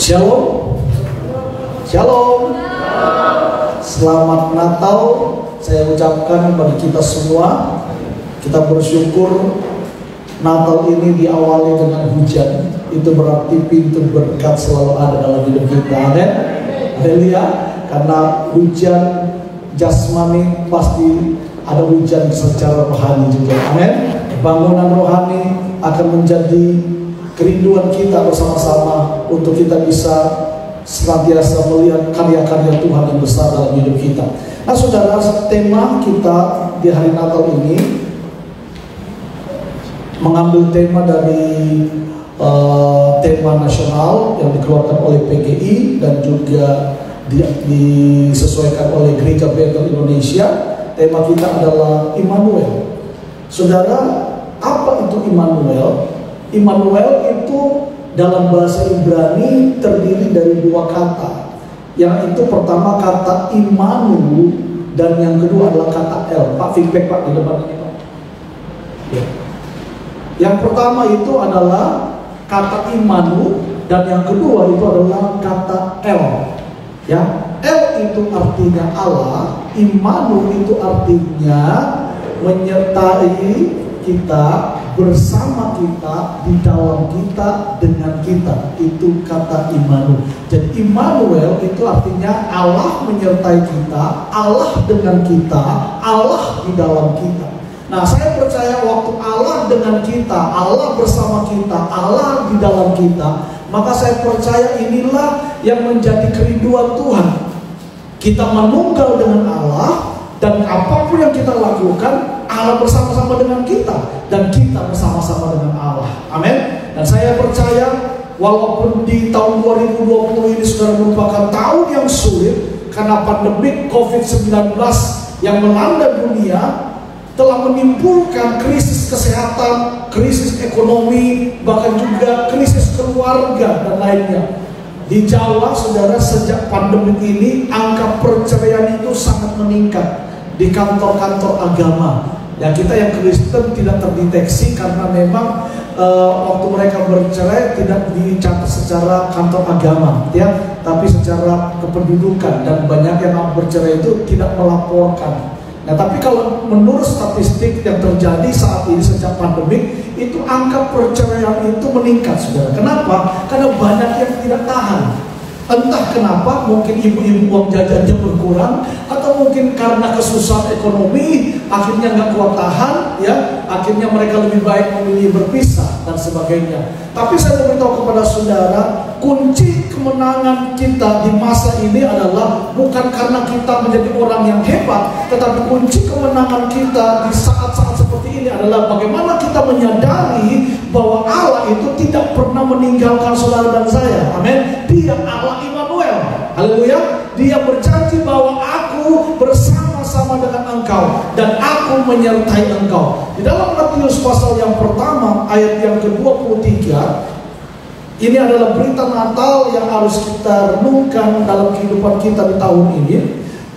Shalom. Shalom. Selamat Natal saya ucapkan bagi kita semua. Kita bersyukur Natal ini diawali dengan hujan. Itu berarti pintu berkat selalu ada dalam hidup kita. Amin. Haleluya. Karena hujan jasmani pasti ada hujan secara rohani juga. Amin. Bangunan rohani akan menjadi kerinduan kita bersama-sama untuk kita bisa senantiasa melihat karya-karya Tuhan yang besar dalam hidup kita. Nah saudara, tema kita di hari Natal ini mengambil tema dari tema nasional yang dikeluarkan oleh PGI dan juga disesuaikan oleh Gereja Bethel Indonesia. Tema kita adalah Immanuel. Saudara, apa itu Immanuel? Immanuel itu dalam bahasa Ibrani terdiri dari dua kata. Yang itu pertama kata Immanu dan yang kedua adalah kata El. Pak feedback Pak di depan ini Pak. Ya. Yang pertama itu adalah kata Immanu dan yang kedua itu adalah kata El. Ya, El itu artinya Allah, Immanu itu artinya menyertai kita, bersama kita, di dalam kita, dengan kita. Itu kata Immanuel. Jadi Immanuel itu artinya Allah menyertai kita, Allah dengan kita, Allah di dalam kita. Nah saya percaya waktu Allah dengan kita, Allah bersama kita, Allah di dalam kita, maka saya percaya inilah yang menjadi kerinduan Tuhan. Kita menunggal dengan Allah, dan apapun yang kita lakukan, Allah bersama-sama dengan kita dan kita bersama-sama dengan Allah. Amin. Dan saya percaya walaupun di tahun 2020 ini sudah merupakan tahun yang sulit karena pandemi COVID-19 yang melanda dunia telah menimbulkan krisis kesehatan, krisis ekonomi, bahkan juga krisis keluarga dan lainnya. Di Jawa, saudara, sejak pandemi ini angka perceraian itu sangat meningkat di kantor-kantor agama. Ya, kita yang Kristen tidak terdeteksi karena memang waktu mereka bercerai tidak dicatat secara kantor agama, ya, tapi secara kependudukan, dan banyak yang bercerai itu tidak melaporkan. Nah, tapi kalau menurut statistik yang terjadi saat ini sejak pandemi, itu angka perceraian itu meningkat, saudara. Kenapa? Karena banyak yang tidak tahan. Entah kenapa, mungkin ibu-ibu uang jajannya berkurang, atau mungkin karena kesusahan ekonomi, akhirnya nggak kuat tahan, ya, akhirnya mereka lebih baik memilih berpisah dan sebagainya. Tapi saya mau beritahu kepada saudara, kunci kemenangan kita di masa ini adalah bukan karena kita menjadi orang yang hebat, tetapi kunci kemenangan kita di saat-saat seperti ini adalah bagaimana kita menyadari bahwa Allah itu tidak pernah meninggalkan saudara dan saya. Amin. Dia Allah Immanuel. Haleluya. Dia berjanji bahwa aku bersama-sama dengan engkau dan aku menyertai engkau. Di dalam Matius pasal yang pertama ayat yang ke-23, ini adalah berita Natal yang harus kita renungkan dalam kehidupan kita di tahun ini.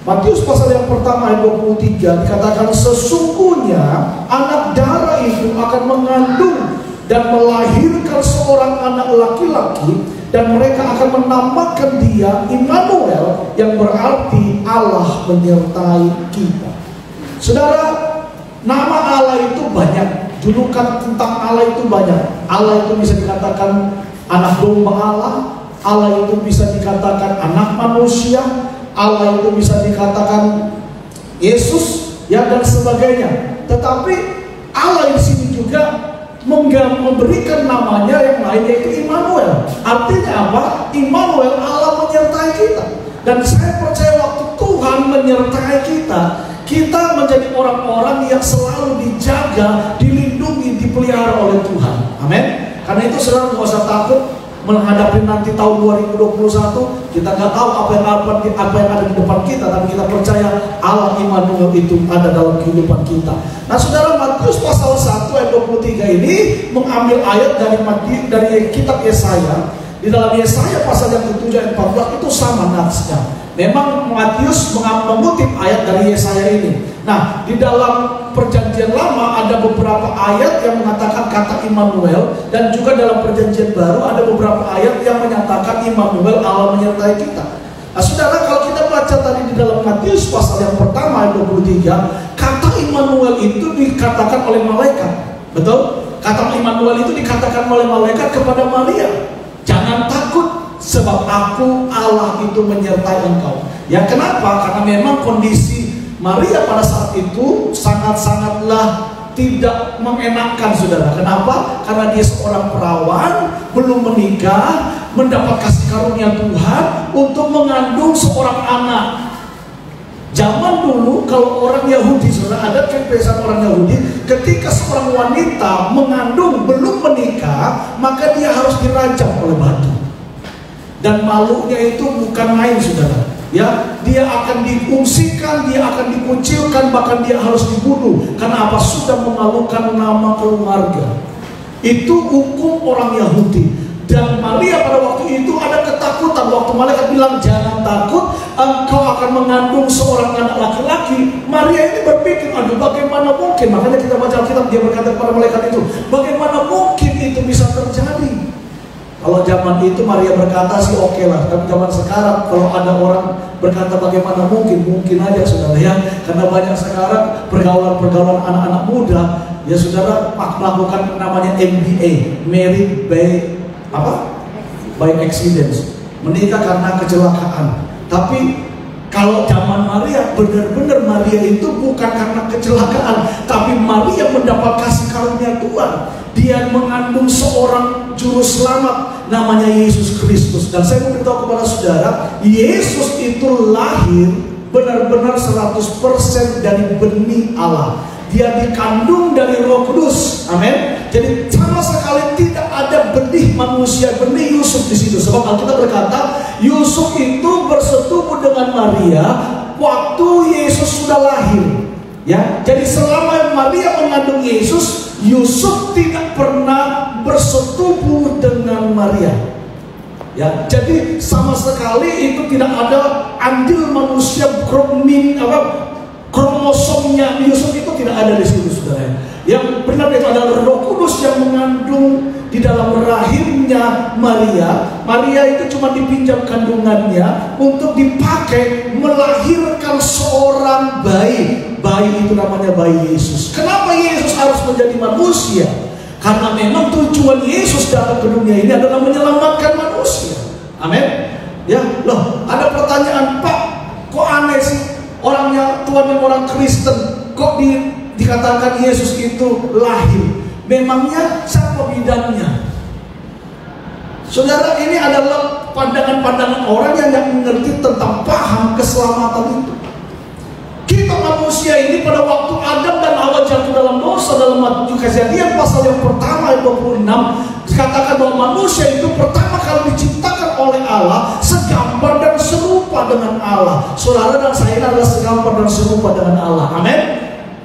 Matius pasal yang pertama ayat 23 dikatakan, sesungguhnya anak darah itu akan mengandung dan melahirkan seorang anak laki-laki, dan mereka akan menamakan dia Immanuel, yang berarti Allah menyertai kita. Saudara, nama Allah itu banyak, julukan tentang Allah itu banyak. Allah itu bisa dikatakan anak domba Allah, Allah itu bisa dikatakan anak manusia, Allah itu bisa dikatakan Yesus, ya, dan sebagainya. Tetapi Allah di sini juga memberikan namanya yang lain, yaitu Immanuel. Artinya apa? Immanuel, Allah menyertai kita. Dan saya percaya waktu Tuhan menyertai kita, kita menjadi orang-orang yang selalu dijaga, dilindungi, dipelihara oleh Tuhan. Amin. Karena itu saudara nggak usah takut menghadapi nanti tahun 2021. Kita nggak tahu apa yang ada di depan kita, tapi kita percaya Allah Immanuel itu ada dalam kehidupan kita. Nah saudara, Matius pasal 1 ayat 23 ini mengambil ayat dari kitab Yesaya. Di dalam Yesaya pasal yang ke-7 ayat 14 itu sama natsnya. Memang Matius mengutip ayat dari Yesaya ini. Nah, di dalam Perjanjian Lama ada beberapa ayat yang mengatakan kata Immanuel, dan juga dalam Perjanjian Baru ada beberapa ayat yang menyatakan Immanuel, Allah menyertai kita. Nah, saudara, kalau kita baca tadi di dalam Matius pasal yang pertama ayat 23, kata Immanuel itu dikatakan oleh malaikat. Betul? Kata Immanuel itu dikatakan oleh malaikat kepada Maria. Jangan takut, sebab aku Allah itu menyertai engkau. Ya, kenapa? Karena memang kondisi Maria pada saat itu sangat-sangatlah tidak mengenakan, saudara. Kenapa? Karena dia seorang perawan, belum menikah, mendapat kasih karunia Tuhan untuk mengandung seorang anak. Zaman dulu kalau orang Yahudi, saudara, ada kebiasaan orang Yahudi, ketika seorang wanita mengandung belum menikah, maka dia harus dirajam oleh batu. Dan malunya itu bukan main, saudara. Ya, dia akan diungsikan, dia akan dikucilkan, bahkan dia harus dibunuh. Karena apa? Sudah memalukan nama keluarga. Itu hukum orang Yahudi. Dan Maria pada waktu itu ada ketakutan. Waktu malaikat bilang jangan takut, engkau akan mengandung seorang anak laki-laki. Maria ini berpikir, aduh bagaimana mungkin? Makanya kita baca Alkitab, dia berkata kepada malaikat itu, bagaimana mungkin itu bisa terjadi? Kalau zaman itu Maria berkata sih oke lah. Tapi zaman sekarang kalau ada orang berkata bagaimana mungkin, mungkin aja, saudara, ya. Karena banyak sekarang pergaulan anak-anak muda, ya saudara, melakukan namanya MBA, married by accident, menikah karena kecelakaan. Tapi kalau zaman Maria, benar-benar Maria itu bukan karena kecelakaan, tapi Maria mendapat kasih karunia Tuhan. Dia mengandung seorang juru selamat, namanya Yesus Kristus. Dan saya mau beritahu kepada saudara, Yesus itu lahir benar-benar 100% dari benih Allah. Dia dikandung dari Roh Kudus, amin. Jadi sama sekali tidak ada benih manusia, benih Yusuf di situ. Sebab Alkitab berkata, Yusuf itu bersetubuh dengan Maria waktu Yesus sudah lahir. Ya, jadi selama Maria mengandung Yesus, Yusuf tidak pernah bersetubuh dengan Maria. Ya, jadi sama sekali itu tidak ada andil manusia kromosomnya Yusuf itu tidak ada di situ, saudara. Yang benar itu adalah Roh Kudus yang mengandung di dalam rahimnya Maria. Maria itu cuma dipinjam kandungannya untuk dipakai melahirkan seorang bayi. Bayi itu namanya bayi Yesus. Kenapa Yesus harus menjadi manusia? Karena memang tujuan Yesus datang ke dunia ini adalah menyelamatkan manusia. Amin. Ya, loh, ada pertanyaan, Pak, kok aneh sih? Orangnya Tuhan yang orang Kristen, kok dikatakan Yesus itu lahir? Memangnya siapa bidannya? Saudara, ini adalah pandangan-pandangan orang yang tidak mengerti tentang paham keselamatan itu. Kita manusia ini pada waktu Adam dan Hawa jatuh dalam dosa, dalam Kejadian pasal yang pertama ayat 26 dikatakan bahwa manusia itu pertama kali diciptakan oleh Allah segambar dan serupa dengan Allah. Saudara dan saya adalah segambar dan serupa dengan Allah. Amin.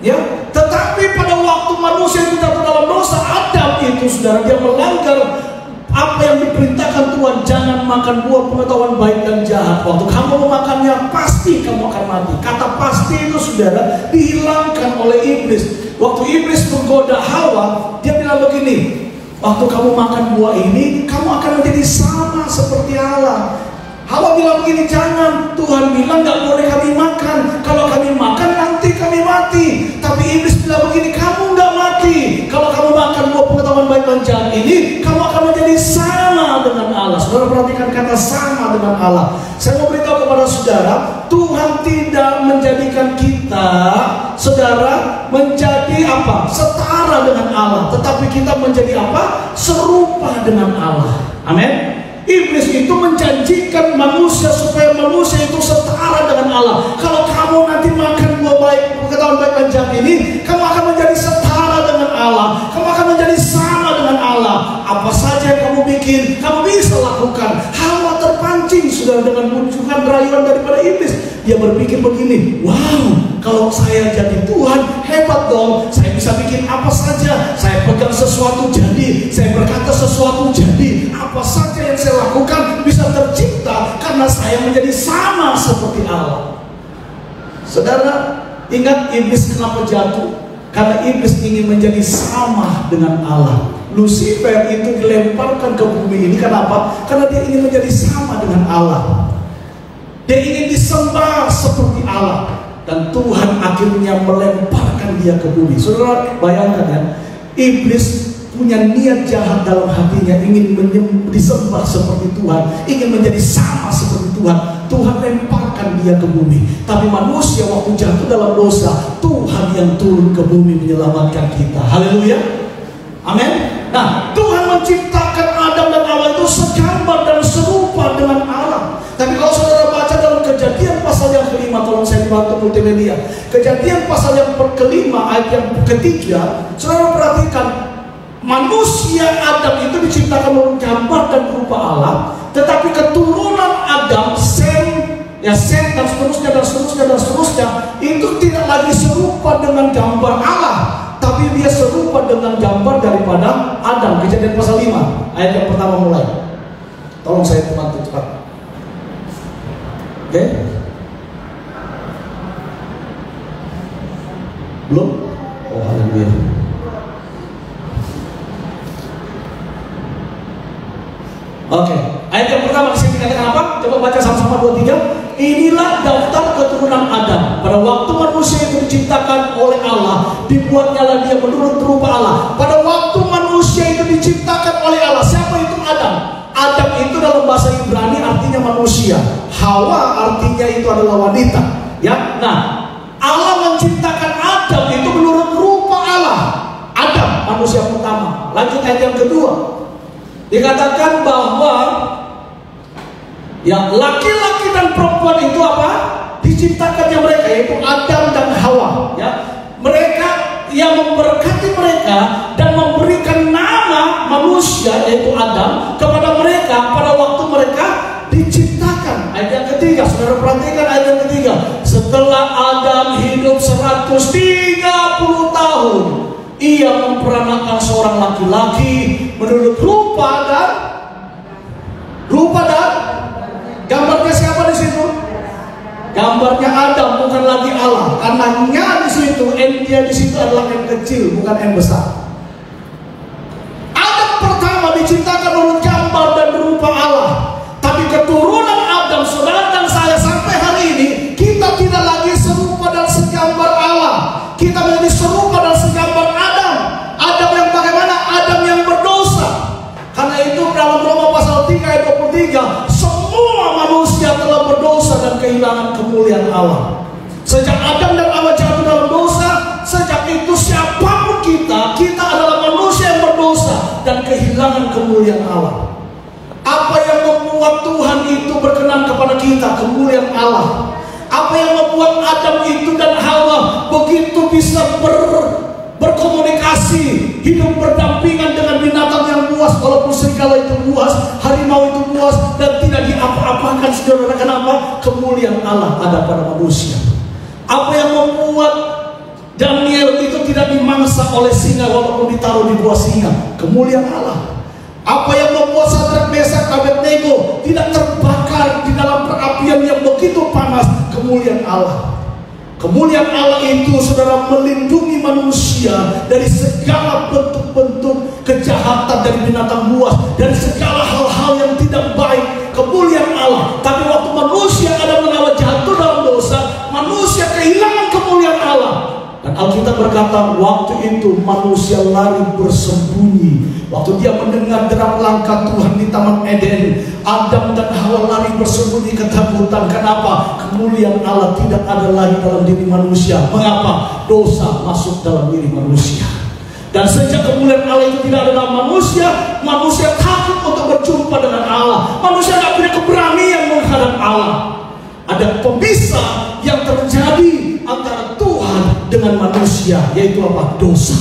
Ya, tetapi pada waktu manusia itu jatuh dalam dosa, Adam itu, saudara, dia melanggar apa yang diperintahkan Tuhan, jangan makan buah pengetahuan baik dan jahat. Waktu kamu memakannya, pasti kamu akan mati. Kata pasti itu, saudara, dihilangkan oleh iblis. Waktu iblis menggoda Hawa, dia bilang begini, waktu kamu makan buah ini, kamu akan menjadi sama seperti Allah. Hawa bilang begini, jangan, Tuhan bilang gak boleh kami makan. Kalau kami makan, nanti kami mati. Tapi iblis bilang begini, kamu gak mati. Kalau kamu makan buah pengetahuan baik dan jahat ini, kamu akan menjadi sama dengan Allah. Saudara perhatikan kata sama dengan Allah. Saya mau beritahu kepada saudara, Tuhan tidak menjadikan kita, saudara, menjadi apa? Setara dengan Allah. Tetapi kita menjadi apa? Serupa dengan Allah. Amin. Iblis itu menjanjikan manusia supaya manusia itu setara dengan Allah. Kalau kamu nanti makan buah baik, pengetahuan baik dan jahat ini, kamu akan menjadi setara dengan Allah. Kamu akan menjadi sama dengan Allah. Apa saja yang kamu bikin, kamu bisa lakukan. Hawa terpancing, sudah, dengan munculkan rayuan daripada iblis. Dia berpikir begini, wow, kalau saya jadi Tuhan, hebat dong. Saya bisa bikin apa saja. Saya pegang sesuatu jadi, saya berkata sesuatu jadi. Apa saja yang saya lakukan bisa tercipta karena saya menjadi sama seperti Allah. Saudara, ingat iblis kenapa jatuh? Karena iblis ingin menjadi sama dengan Allah. Lucifer itu dilemparkan ke bumi ini. Kenapa? Karena dia ingin menjadi sama dengan Allah. Dia ingin disembah seperti Allah. Dan Tuhan akhirnya melemparkan dia ke bumi. Saudara bayangkan ya, iblis punya niat jahat dalam hatinya, ingin disembah seperti Tuhan, ingin menjadi sama seperti Tuhan. Tuhan lemparkan dia ke bumi. Tapi manusia waktu jatuh dalam dosa, Tuhan yang turun ke bumi menyelamatkan kita. Haleluya, amin. Nah, Tuhan menciptakan Adam dan Hawa itu segambar dan serupa dengan Allah. Tapi kalau saudara baca dalam Kejadian pasal yang kelima, tolong saya dibantu multimedia. Kejadian pasal yang kelima ayat yang ketiga, saudara perhatikan, manusia Adam itu diciptakan menurut gambar dan rupa Allah, tetapi keturunan Adam, Sem dan seterusnya itu tidak lagi serupa dengan gambar Allah, tapi dia serupa dengan gambar daripada Adam. Kejadian pasal 5 ayat yang pertama mulai. Tolong saya bantu cepat. Oke? Belum? Oh, haleluya. Oke, ayat yang pertama di sini dikatakan apa? Coba baca sama-sama 2, 3. Inilah daftar keturunan Adam. Pada waktu manusia itu diciptakan oleh Allah, dibuatnyalah dia menurut rupa Allah. Pada waktu manusia itu diciptakan oleh Allah, siapa itu Adam? Adam itu dalam bahasa Ibrani artinya manusia. Hawa artinya itu adalah wanita. Ya, nah Allah menciptakan Adam itu menurut rupa Allah. Adam manusia pertama. Lanjut ayat yang kedua. Dikatakan bahwa ya laki-laki dan perempuan itu apa? Diciptakannya mereka, yaitu Adam dan Hawa. Ya, mereka yang memberkati mereka dan memberikan nama manusia yaitu Adam kepada mereka pada waktu mereka diciptakan. Ayat yang ketiga, saudara perhatikan ayat yang ketiga. Setelah Adam hidup 130 tahun, ia memperanakan seorang laki-laki menurut rupa dan gambarnya siapa di situ? Gambarnya Adam, bukan lagi Allah. Karena nya di situ, dia di situ adalah yang kecil, bukan yang besar. Adam pertama diciptakan menurut gambar dan rupa Allah. Tapi keturunan Adam, saudara dan saya sampai hari ini, kita tidak lagi serupa dan segambar Allah. Kita menjadi serupa dan segambar Adam. Adam yang bagaimana? Adam yang berdosa. Karena itu dalam Roma pasal 3 ayat 23, semua manusia telah berdosa dan kehilangan kemuliaan Allah. Sejak Adam dan Hawa jatuh dalam dosa, sejak itu siapapun kita adalah manusia yang berdosa dan kehilangan kemuliaan Allah. Apa yang membuat Tuhan itu berkenan kepada kita? Kemuliaan Allah. Apa yang membuat Adam itu dan Hawa begitu bisa berkomunikasi, hidup berdampingan dengan binatang yang buas, walaupun serigala itu buas, harimau itu buas, dan tidak diapa-apakan, saudara. Kenapa? Kemuliaan Allah ada pada manusia. Apa yang membuat Daniel itu tidak dimangsa oleh singa walaupun ditaruh di bawah singa? Kemuliaan Allah. Apa yang membuat Sadrak, Mesak, Abednego tidak terbakar di dalam perapian yang begitu panas? Kemuliaan Allah. Kemuliaan Allah itu, saudara, melindungi manusia dari segala bentuk-bentuk kejahatan, dari binatang buas, dari segala hal-hal yang tidak baik. Kemuliaan Allah. Tapi waktu manusia ada menawa jatuh dalam dosa, manusia kehilangan kemuliaan Allah. Dan Alkitab berkata, waktu itu manusia lari bersembunyi. Waktu dia mendengar derap langkah Tuhan di Taman Eden, Adam dan Hawa lari bersembunyi ketakutan. Kenapa? Kemuliaan Allah tidak ada lagi dalam diri manusia. Mengapa? Dosa masuk dalam diri manusia. Dan sejak kemuliaan Allah itu tidak ada dalam manusia, manusia takut untuk berjumpa dengan Allah. Manusia tidak punya keberanian menghadap Allah. Ada pemisah yang terjadi antara Tuhan dengan manusia, yaitu apa? Dosa.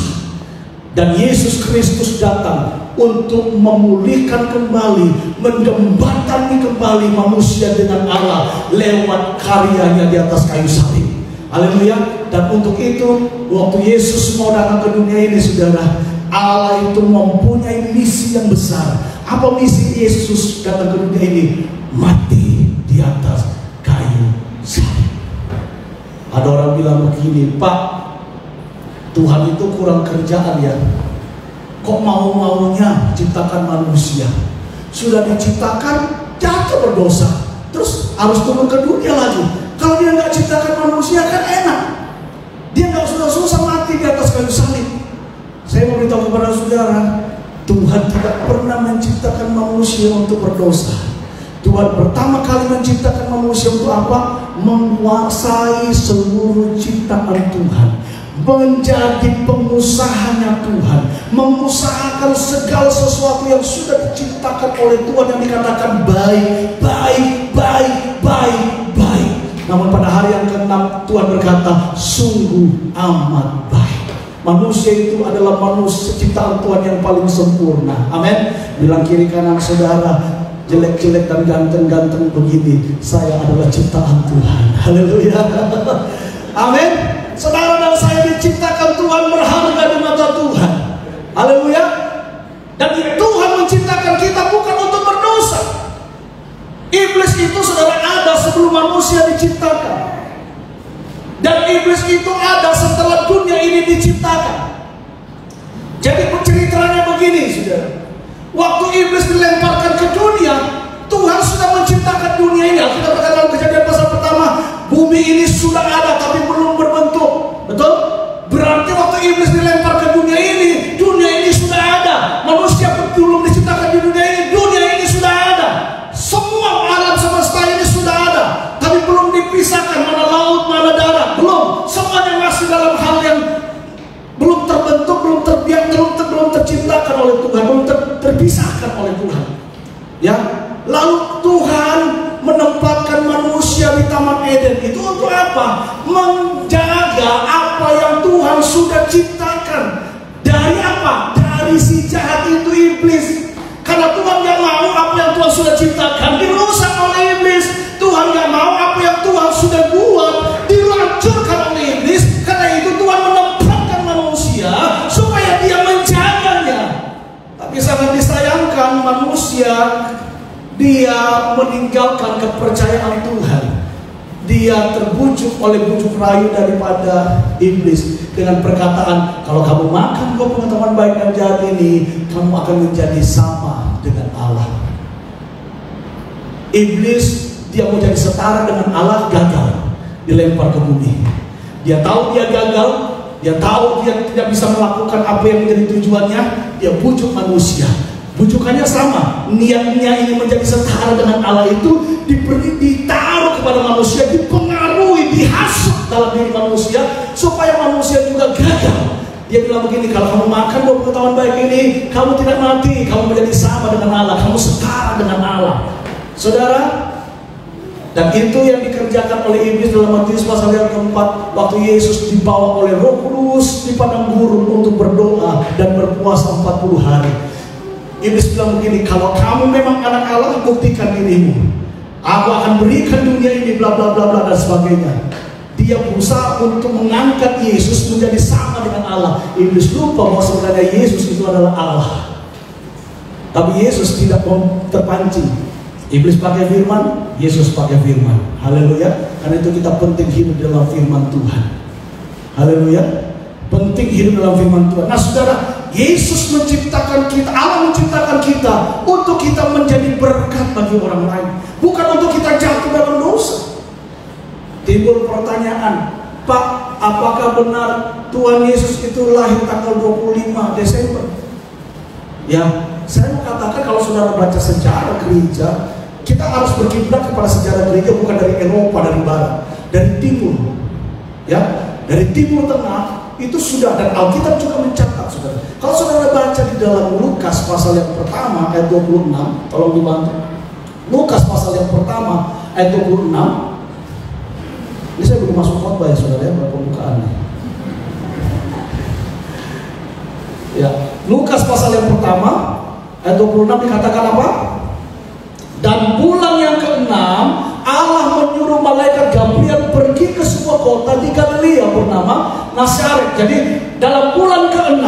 Dan Yesus Kristus datang untuk memulihkan kembali, menjembatani kembali manusia dengan Allah lewat karyanya di atas kayu salib. Haleluya. Dan untuk itu, waktu Yesus mau datang ke dunia ini, saudara, Allah itu mempunyai misi yang besar. Apa misi Yesus datang ke dunia ini? Mati di atas kayu salib. Ada orang bilang begini, Pak, Tuhan itu kurang kerjaan ya, kok mau-maunya ciptakan manusia? Sudah diciptakan jatuh berdosa, terus harus turun ke dunia lagi. Kalau dia nggak ciptakan manusia kan enak, dia nggak susah-susah mati di atas kayu salib. Saya mau beritahu kepada saudara, Tuhan tidak pernah menciptakan manusia untuk berdosa. Tuhan pertama kali menciptakan manusia untuk apa? Menguasai seluruh ciptaan Tuhan, menjadi pengusahanya Tuhan, mengusahakan segala sesuatu yang sudah diciptakan oleh Tuhan, yang dikatakan baik, baik, baik, baik, baik. Namun pada hari yang ke-6 Tuhan berkata, sungguh amat baik. Manusia itu adalah manusia ciptaan Tuhan yang paling sempurna. Amin. Bilang kiri kanan saudara, jelek-jelek dan ganteng-ganteng begini, saya adalah ciptaan Tuhan. Haleluya. Amin. Saudara dan saya diciptakan Tuhan berharga di mata Tuhan. Haleluya. Dan Tuhan menciptakan kita bukan untuk berdosa. Iblis itu saudara ada sebelum manusia diciptakan. Dan iblis itu ada setelah dunia ini diciptakan. Jadi ceritanya begini saudara. Waktu iblis dilemparkan ke dunia, Tuhan sudah menciptakan dunia ini. Kita berkata dalam Kejadian pasal pertama, bumi ini sudah ada tapi belum berbentuk. Betul? Berarti waktu iblis dilempar ke dunia ini sudah ada. Manusia belum diciptakan di dunia ini sudah ada. Semua alam semesta ini sudah ada, tapi belum dipisahkan mana laut, mana darat. Belum. Semuanya masih dalam hal yang belum terbentuk, belum terbiak, belum terciptakan oleh Tuhan, belum terpisahkan oleh Tuhan. Ya, lalu Tuhan menempatkan manusia di Taman Eden itu untuk apa? Menjaga apa yang Tuhan sudah ciptakan. Dari apa? Dari si jahat itu iblis. Karena Tuhan gak mau apa yang Tuhan sudah ciptakan dirusak oleh iblis. Tuhan gak mau apa yang Tuhan sudah buat dilancurkan oleh iblis. Karena itu Tuhan menempatkan manusia supaya dia menjaganya. Tapi sangat disayangkan manusia, dia meninggalkan kepercayaan Tuhan. Dia terbujuk oleh bujuk rayu daripada iblis dengan perkataan, kalau kamu makan buah pengetahuan baik dan jahat ini, kamu akan menjadi sama dengan Allah. Iblis, dia mau jadi setara dengan Allah, gagal, dilempar ke bumi. Dia tahu dia gagal, dia tahu dia tidak bisa melakukan apa yang menjadi tujuannya, dia bujuk manusia. Bujukannya sama, niatnya ini menjadi setara dengan Allah itu ditaruh kepada manusia, dipengaruhi, dihasut dalam diri manusia supaya manusia juga gagal. Dia bilang begini, kalau kamu makan buah pengetahuan baik ini, kamu tidak mati, kamu menjadi sama dengan Allah, kamu setara dengan Allah. Saudara, dan itu yang dikerjakan oleh iblis dalam Matius pasal yang keempat, waktu Yesus dibawa oleh Roh Kudus di padang gurun untuk berdoa dan berpuasa 40 hari. Iblis bilang begini, kalau kamu memang anak Allah, buktikan dirimu. Aku akan berikan dunia ini, bla bla bla bla dan sebagainya. Dia berusaha untuk mengangkat Yesus menjadi sama dengan Allah. Iblis lupa bahwa sebenarnya Yesus itu adalah Allah. Tapi Yesus tidak mau terpancing. Iblis pakai firman, Yesus pakai firman. Haleluya. Karena itu kita penting hidup dalam firman Tuhan. Haleluya. Penting hidup dalam firman Tuhan. Nah saudara, Yesus menciptakan kita, Allah menciptakan kita untuk kita menjadi berkat bagi orang lain, bukan untuk kita jatuh dalam dosa. Timbul pertanyaan, Pak, apakah benar Tuhan Yesus itu lahir tanggal 25 Desember? Ya, saya mau katakan kalau saudara baca sejarah gereja, kita harus berkiblat kepada sejarah gereja bukan dari Eropa, dari Barat, dari Timur. Ya, dari Timur Tengah. Itu sudah, dan Alkitab juga mencatat saudara. Kalau saudara baca di dalam Lukas pasal yang pertama ayat 26, tolong dibantu. Lukas pasal yang pertama ayat 26. Ini saya belum masuk khotbah ya saudara, ya, pembukaannya. Ya, Lukas pasal yang pertama ayat 26 dikatakan apa? Dan bulan yang ke-6 Allah menyuruh malaikat Gabriel pergi ke sebuah kota di Galilea bernama Nazaret. Jadi dalam bulan ke-6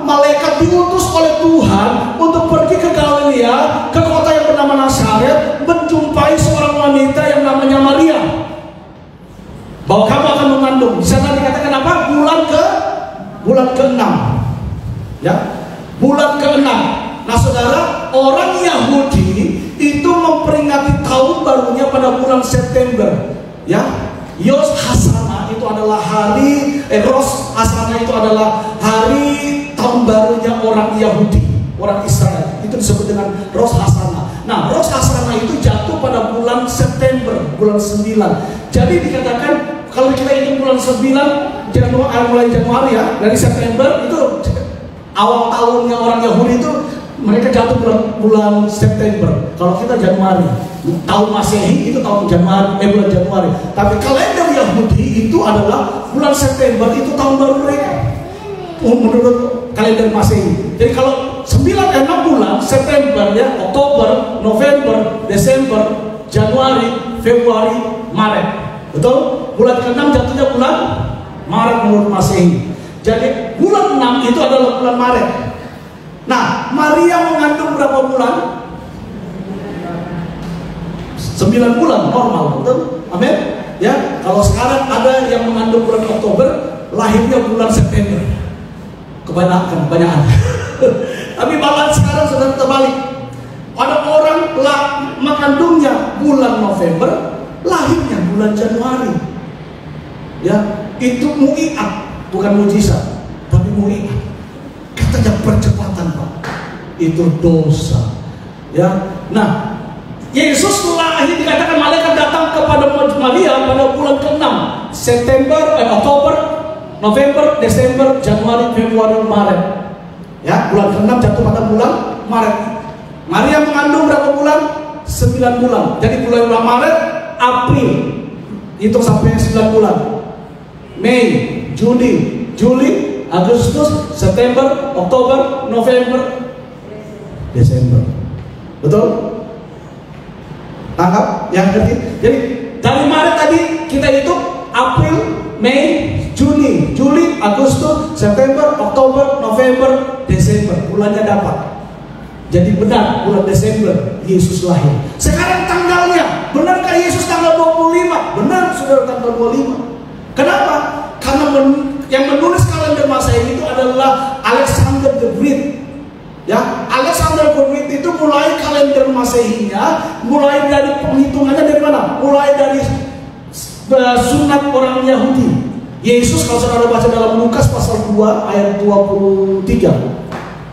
malaikat diutus oleh Tuhan untuk pergi ke Galilea, ke kota yang bernama Nazaret, menjumpai seorang wanita yang namanya Maria. Bahwa kamu akan mengandung. Di sana dikatakan apa? Bulan ke-6. Ya. Bulan Tetapi tahun barunya pada bulan September, ya. Yos Hasana itu adalah hari, Rosh Hasana itu adalah hari tahun barunya orang Yahudi, orang Israel. Itu disebut dengan Rosh Hasana. Nah, Rosh Hasana itu jatuh pada bulan September, bulan 9. Jadi dikatakan kalau kita hitung bulan 9, mulai Januari ya, dari September itu awal tahunnya orang Yahudi itu mereka jatuh bulan September. Kalau kita Januari, tahun Masehi itu tahun Januari, bulan Januari. Tapi kalender Yahudi itu adalah bulan September, itu tahun baru mereka. Menurut kalender Masehi. Jadi kalau 6 bulan, September ya, Oktober, November, Desember, Januari, Februari, Maret. Betul? Bulan ke-6 jatuhnya bulan Maret menurut Masehi. Jadi bulan 6 itu adalah bulan Maret. Nah, Maria mengandung berapa bulan? 9 bulan normal, betul? Amin. Ya, kalau sekarang ada yang mengandung bulan Oktober, lahirnya bulan September. Kebanyakan. Tapi malah sekarang sudah terbalik. Ada orang mengandungnya bulan November, lahirnya bulan Januari. Ya, itu mu'iat, bukan mujizat, tapi mu'iat. Katanya percepatan, Pak. Itu dosa. Ya. Nah, Yesus lahir dikatakan malaikat datang kepada Maria pada bulan ke-6, September, Oktober, November, Desember, Januari, Februari, Maret. Ya, bulan ke-6 jatuh pada bulan Maret. Maria mengandung berapa bulan? 9 bulan. Jadi bulan Maret, April, itu sampai 9 bulan. Mei, Juni, Juli, Agustus, September, Oktober, November, Desember. Betul? Tangkap? Yang ngerti? Jadi dari Maret tadi kita hitung April, Mei, Juni, Juli, Agustus, September, Oktober, November, Desember. Bulannya dapat. Jadi benar bulan Desember Yesus lahir. Sekarang tanggalnya, benarkah Yesus tanggal 25? Benar, saudara, tanggal 25. Kenapa? Karena yang menulis kalender Masehi itu adalah Alexander the Great. Ya, Alexander the Great itu mulai kalender Masehinya, mulai dari penghitungannya dari mana? Mulai dari sunat orang Yahudi. Yesus kalau saudara baca dalam Lukas pasal 2 ayat 23.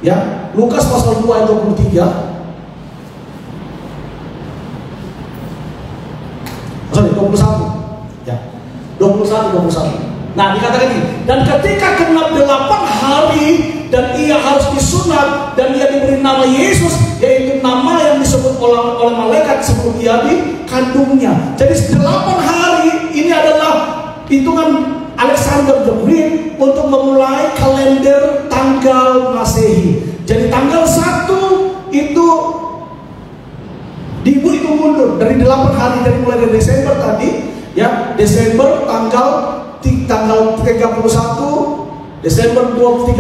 Ya, Lukas pasal 2 ayat 23. Sorry, 21. Ya. 21. Nah, dikatakan ini, dan ketika genap 8 hari dan ia harus disunat dan ia diberi nama Yesus, yaitu nama yang disebut oleh malaikat sebelum ia dikandungnya. Jadi 8 hari ini adalah hitungan Alexander the Great untuk memulai kalender tanggal Masehi. Jadi tanggal 1 itu itu mundur dari 8 hari, dari mulai dari Desember tadi, ya, Desember tanggal 31, Desember 30,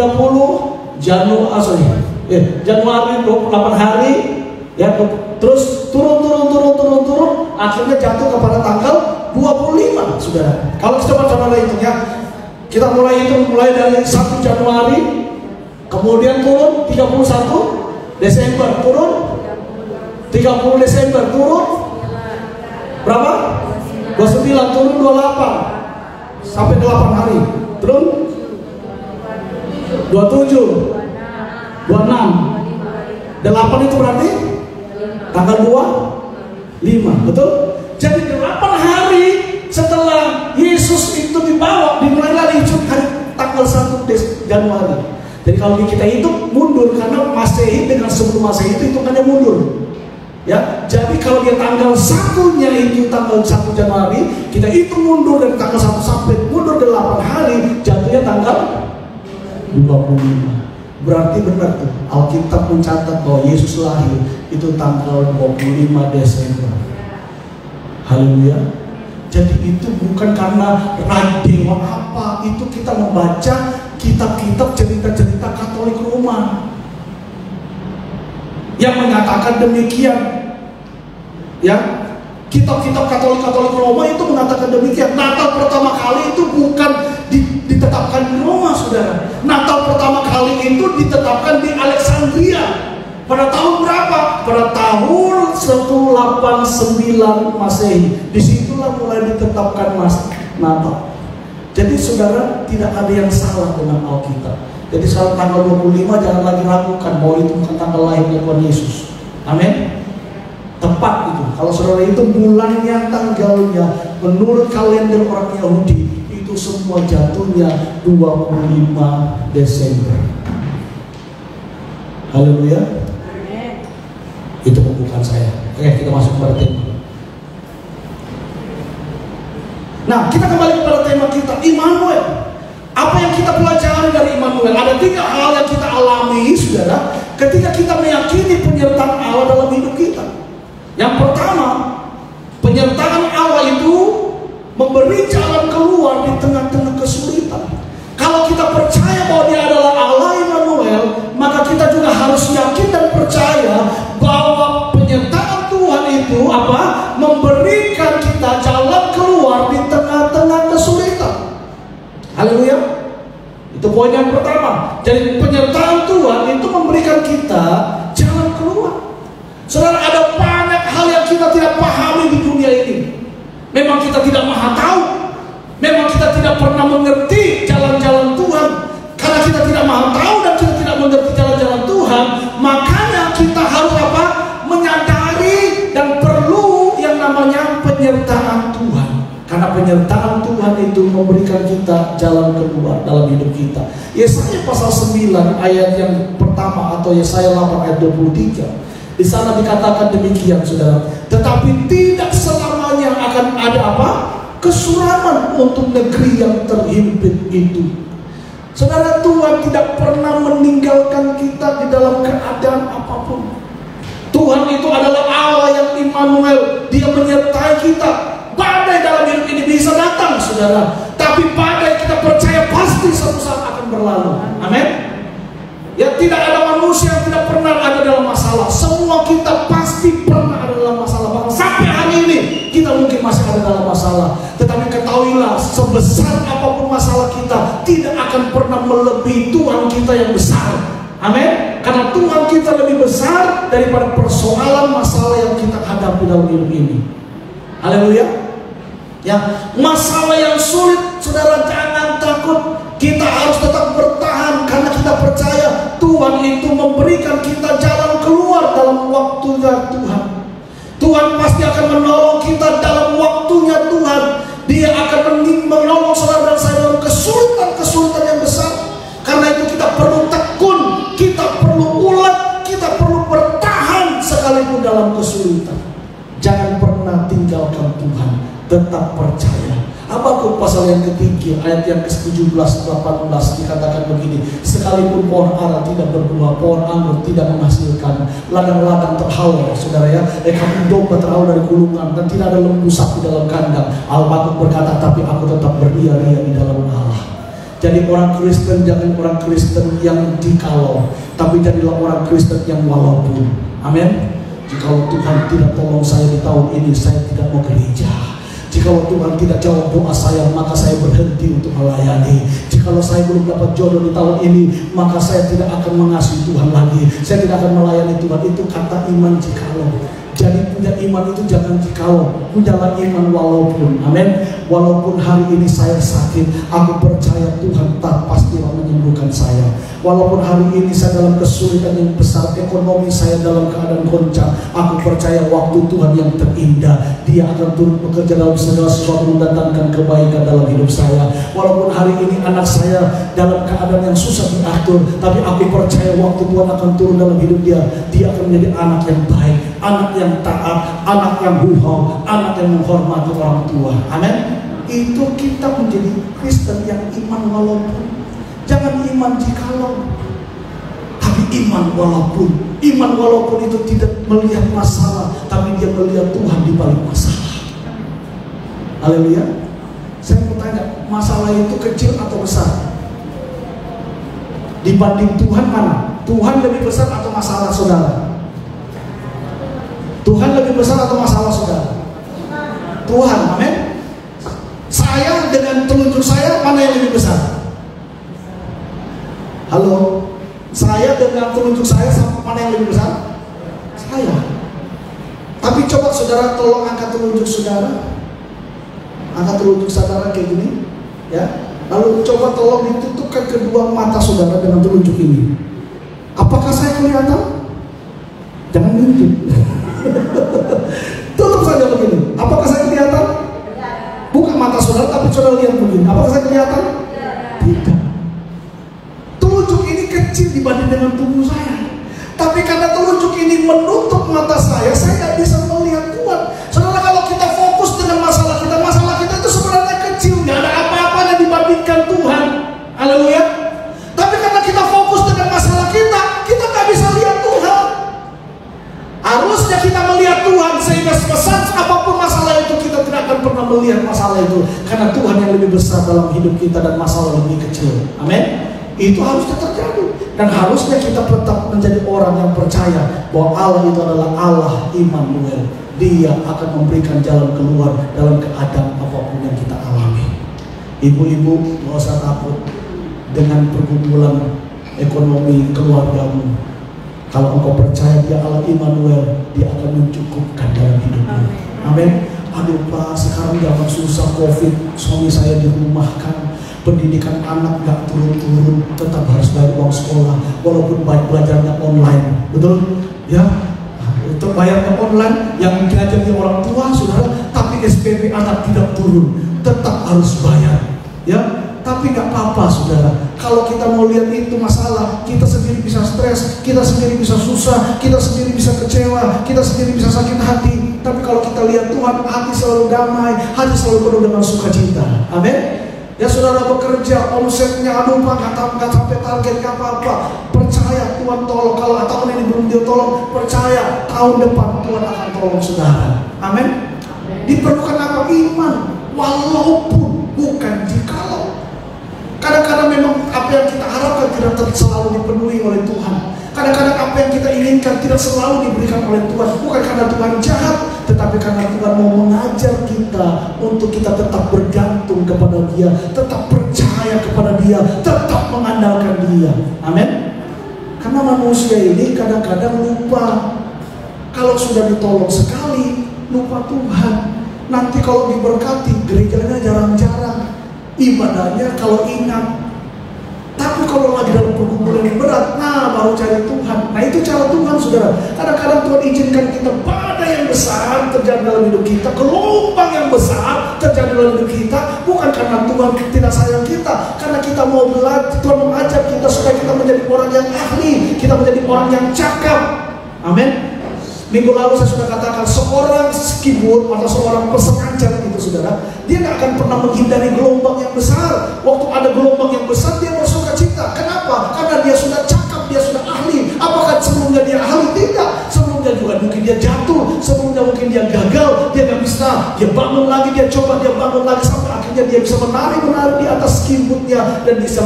Januari 28 hari, ya, terus turun, akhirnya jatuh kepada tanggal 25, saudara. Kalau coba saudara hitung ya, kita mulai dari 1 Januari, kemudian turun 31 Desember, turun 30 Desember, turun berapa? 29, turun 28 sampai 8 hari, turun 27, 26, 8 itu berarti tanggal 25, betul? Jadi 8 hari setelah Yesus itu dibawa, dimulai lagi hari tanggal 1 Januari. Jadi kalau kita hitung mundur, karena Masehi dengan sebelum Masehi itu hitungannya mundur. Ya, jadi kalau dia tanggal 1-nya itu tanggal 1 Januari, kita hitung mundur dari tanggal 1 sampai mundur 8 hari, jatuhnya tanggal 25. Berarti benar tuh, Alkitab mencatat bahwa Yesus lahir itu tanggal 25 Desember. Haleluya. Jadi itu bukan karena dewa apa, itu kita membaca kitab-kitab cerita-cerita Katolik Roma yang menyatakan demikian. Ya, kitab-kitab Katolik Roma itu mengatakan demikian. Natal pertama kali itu bukan ditetapkan di Roma, saudara. Natal pertama kali itu ditetapkan di Alexandria. Pada tahun berapa? Pada tahun 189 Masehi. Disitulah mulai ditetapkan Natal. Jadi saudara, tidak ada yang salah dengan Alkitab. Jadi saat tanggal 25 jangan lagi ragukan bahwa itu bukan tanggal lahirnya Tuhan Yesus. Amin. Tepat itu. Kalau saudara itu bulannya, tanggalnya menurut kalender orang Yahudi, itu semua jatuhnya 25 Desember. Haleluya. Itu pembukaan saya. Oke, kita masuk kepada tema. Nah, kita kembali kepada tema kita, Immanuel. Apa yang kita pelajari dari Immanuel? Ada 3 hal yang kita alami, saudara, ketika kita meyakini penyertaan Allah dalam hidup kita. Yang pertama, penyertaan Allah itu memberi jalan keluar di tengah-tengah kesulitan. Kalau kita percaya bahwa Dia adalah Allah Immanuel, maka kita juga harus yakin dan percaya bahwa penyertaan Tuhan itu memberikan kita jalan keluar di tengah-tengah kesulitan. Haleluya. Itu poin yang pertama. Jadi penyertaan Tuhan itu memberikan kita jalan keluar. Saudara, ada banyak hal yang kita tidak pahami di dunia ini. Memang kita tidak maha tahu. Memang kita tidak pernah mengerti jalan-jalan Tuhan. Karena kita tidak maha tahu dan kita tidak mengerti jalan-jalan Tuhan, makanya kita harus menyadari dan perlu yang namanya penyertaan Tuhan. Karena penyertaan Tuhan itu memberikan kita jalan keluar dalam hidup kita. Yesaya pasal 9 ayat yang pertama atau Yesaya 8 ayat 23. Di sana dikatakan demikian, saudara. Tetapi tidak selamanya akan ada kesuraman untuk negeri yang terhimpit itu. Saudara, Tuhan tidak pernah meninggalkan kita di dalam keadaan apapun. Tuhan itu adalah Allah yang Immanuel. Dia menyertai kita. Badai dalam hidup ini bisa datang, saudara, tapi badai kita percaya pasti suatu saat akan berlalu. Amin. Ya, tidak ada manusia yang tidak pernah ada dalam masalah. Semua kita pasti pernah ada dalam masalah. Bahkan sampai hari ini kita mungkin masih ada dalam masalah. Tetapi ketahuilah, sebesar apapun masalah kita, tidak akan pernah melebihi Tuhan kita yang besar. Amin. Karena Tuhan kita lebih besar daripada persoalan masalah yang kita hadapi dalam hidup ini. Haleluya. Ya, masalah yang sulit, saudara, jangan takut. Kita harus tetap bertahan karena kita percaya Tuhan itu memberikan kita jalan keluar dalam waktunya Tuhan. Tuhan pasti akan menolong kita dalam waktunya Tuhan. Dia akan menolong saudara dan saya dalam kesulitan-kesulitan yang besar. Karena itu kita perlu tekun, kita perlu ulet, kita perlu bertahan sekalipun dalam kesulitan. Jangan pernah tinggalkan Tuhan, tetap percaya. Habakuk pasal yang ketiga ayat yang ke-17-18 dikatakan begini, sekalipun pohon ara tidak berbuah, pohon anggur tidak menghasilkan, ladang-ladang terhalau, saudara ya, kambing domba terhalau dari gulungan, dan tidak ada lembu sapi dalam kandang. Habakuk berkata, tapi aku tetap berdia-dia di dalam Allah. Jadi orang Kristen jangan orang Kristen yang jikalau, tapi jadilah orang Kristen yang walaupun. Amin. Jikalau Tuhan tidak tolong saya di tahun ini, saya tidak mau gereja. Jikalau Tuhan tidak jawab doa saya, maka saya berhenti untuk melayani. Jikalau saya belum dapat jodoh di tahun ini, maka saya tidak akan mengasihi Tuhan lagi. Saya tidak akan melayani Tuhan. Itu kata iman jikalau. Jadi punya iman itu jangan jikalau, punyalah iman walaupun. Amin. Walaupun hari ini saya sakit, aku percaya Tuhan tak pasti menyembuhkan saya. Walaupun hari ini saya dalam kesulitan yang besar, ekonomi saya dalam keadaan goncang, aku percaya waktu Tuhan yang terindah, Dia akan turut bekerja dalam segala sesuatu, mendatangkan kebaikan dalam hidup saya. Walaupun hari ini anak saya dalam keadaan yang susah diatur, tapi aku percaya waktu Tuhan akan turun dalam hidup dia. Dia akan menjadi anak yang baik, anak yang taat, anak yang buhong, anak yang menghormati orang tua. Amin. Itu kita menjadi Kristen yang iman walaupun. Jangan iman jikalau, tapi iman walaupun. Iman walaupun itu tidak melihat masalah, tapi dia melihat Tuhan di balik masalah. Haleluya. Saya mau tanya, masalah itu kecil atau besar? Dibanding Tuhan mana? Tuhan lebih besar atau masalah saudara? Tuhan lebih besar atau masalah saudara? Tuhan, amin. Saya dengan telunjuk saya, mana yang lebih besar? Halo, Saya dengan telunjuk saya, mana yang lebih besar? Saya. Tapi coba saudara tolong angkat telunjuk saudara. Angkat telunjuk saudara kayak gini, ya. Lalu coba tolong ditutupkan kedua mata saudara dengan telunjuk ini. Apakah saya kelihatan? Jangan nunjuk. Tutup saja begini. Apakah saya kelihatan? Bukan mata saudara, tapi saudara lihat begini. Apakah saya kelihatan? Tidak. Telunjuk ini kecil dibanding dengan tubuh saya. Tapi karena telunjuk ini menutup mata saya tidak bisa melihat Tuhan. Saudara, kalau kita fokus dengan masalah kita itu sebenarnya kecil, nggak ada apa-apanya dibandingkan Tuhan. Haleluya. Tapi karena kita fokus dengan masalah kita nggak bisa lihat Tuhan. Harusnya kita melihat Tuhan, sehingga sebesar apapun masalah itu kita tidak akan pernah melihat masalah itu, karena Tuhan yang lebih besar dalam hidup kita dan masalah lebih kecil. Amin. Itu harusnya terjadi, dan harusnya kita tetap menjadi orang yang percaya bahwa Allah itu adalah Allah Immanuel. Dia akan memberikan jalan keluar dalam keadaan apapun yang kita alami. Ibu-ibu, gak usah takut dengan pergumulan ekonomi keluargamu. Kalau engkau percaya dia Allah Immanuel, dia akan mencukupkan dalam hidupmu. Amin. Aduh Pak, sekarang zaman susah COVID, suami saya dirumahkan, pendidikan anak gak turun-turun, tetap harus bayar uang sekolah, walaupun baik belajarnya online. Betul? Ya, untuk bayarnya online, yang diajari orang tua, saudara, tapi SPP anak tidak turun, tetap harus bayar. Ya, tapi gak apa-apa saudara. Kalau kita mau lihat itu masalah, kita sendiri bisa stres, kita sendiri bisa susah, kita sendiri bisa kecewa, kita sendiri bisa sakit hati. Tapi kalau kita lihat Tuhan, hati selalu damai, hati selalu penuh dengan sukacita. Amin. Ya, saudara bekerja, omsetnya aduh Pak, nggak sampai target, nggak apa-apa. Percaya Tuhan tolong. Kalau tahun ini belum dia tolong, percaya tahun depan Tuhan akan tolong saudara. Amin. Diperlukan apa? Iman. Walaupun, bukan jikalau. Kadang-kadang memang apa yang kita harapkan tidak selalu dipenuhi oleh Tuhan. Kadang-kadang apa yang kita inginkan tidak selalu diberikan oleh Tuhan. Bukan karena Tuhan jahat, tetapi karena Tuhan mau mengajar kita untuk kita tetap bergantung kepada Dia, tetap percaya kepada Dia, tetap mengandalkan Dia. Amin. Karena manusia ini kadang-kadang lupa. Kalau sudah ditolong sekali, lupa Tuhan. Nanti kalau diberkati, gerejanya jarang-jarang, ibadahnya kalau ingat. Tapi kalau lagi dalam pergumulan yang berat, nah baru cari Tuhan. Nah itu cara Tuhan saudara. Kadang-kadang Tuhan izinkan kita badai yang besar terjadi dalam hidup kita, gelombang yang besar terjadi dalam hidup kita, bukan karena Tuhan tidak sayang kita, karena kita mau belajar. Tuhan mengajak kita supaya kita menjadi orang yang ahli, kita menjadi orang yang cakap. Amin. Minggu lalu saya sudah katakan, seorang skibut atau seorang peselancar itu saudara, dia nggak akan pernah menghindari gelombang yang besar. Waktu ada gelombang yang besar, dia bersuka cita. Kenapa? Karena dia sudah cakap, dia sudah ahli. Apakah sebelumnya dia ahli? Tidak. Sebelumnya juga mungkin dia jatuh, sebelumnya mungkin dia gagal, dia nggak bisa. Dia bangun lagi, dia coba, dia bangun lagi, sampai akhirnya dia bisa menari di atas skibutnya, dan bisa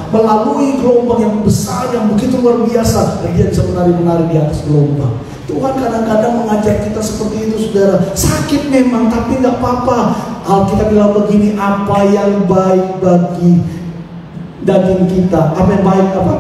melalui gelombang yang besar, yang begitu luar biasa, dan dia bisa menari di atas gelombang. Tuhan kadang-kadang mengajar kita seperti itu saudara. Sakit memang, tapi nggak apa-apa. Alkitab bilang begini, apa yang baik bagi daging kita, apa yang baik apa?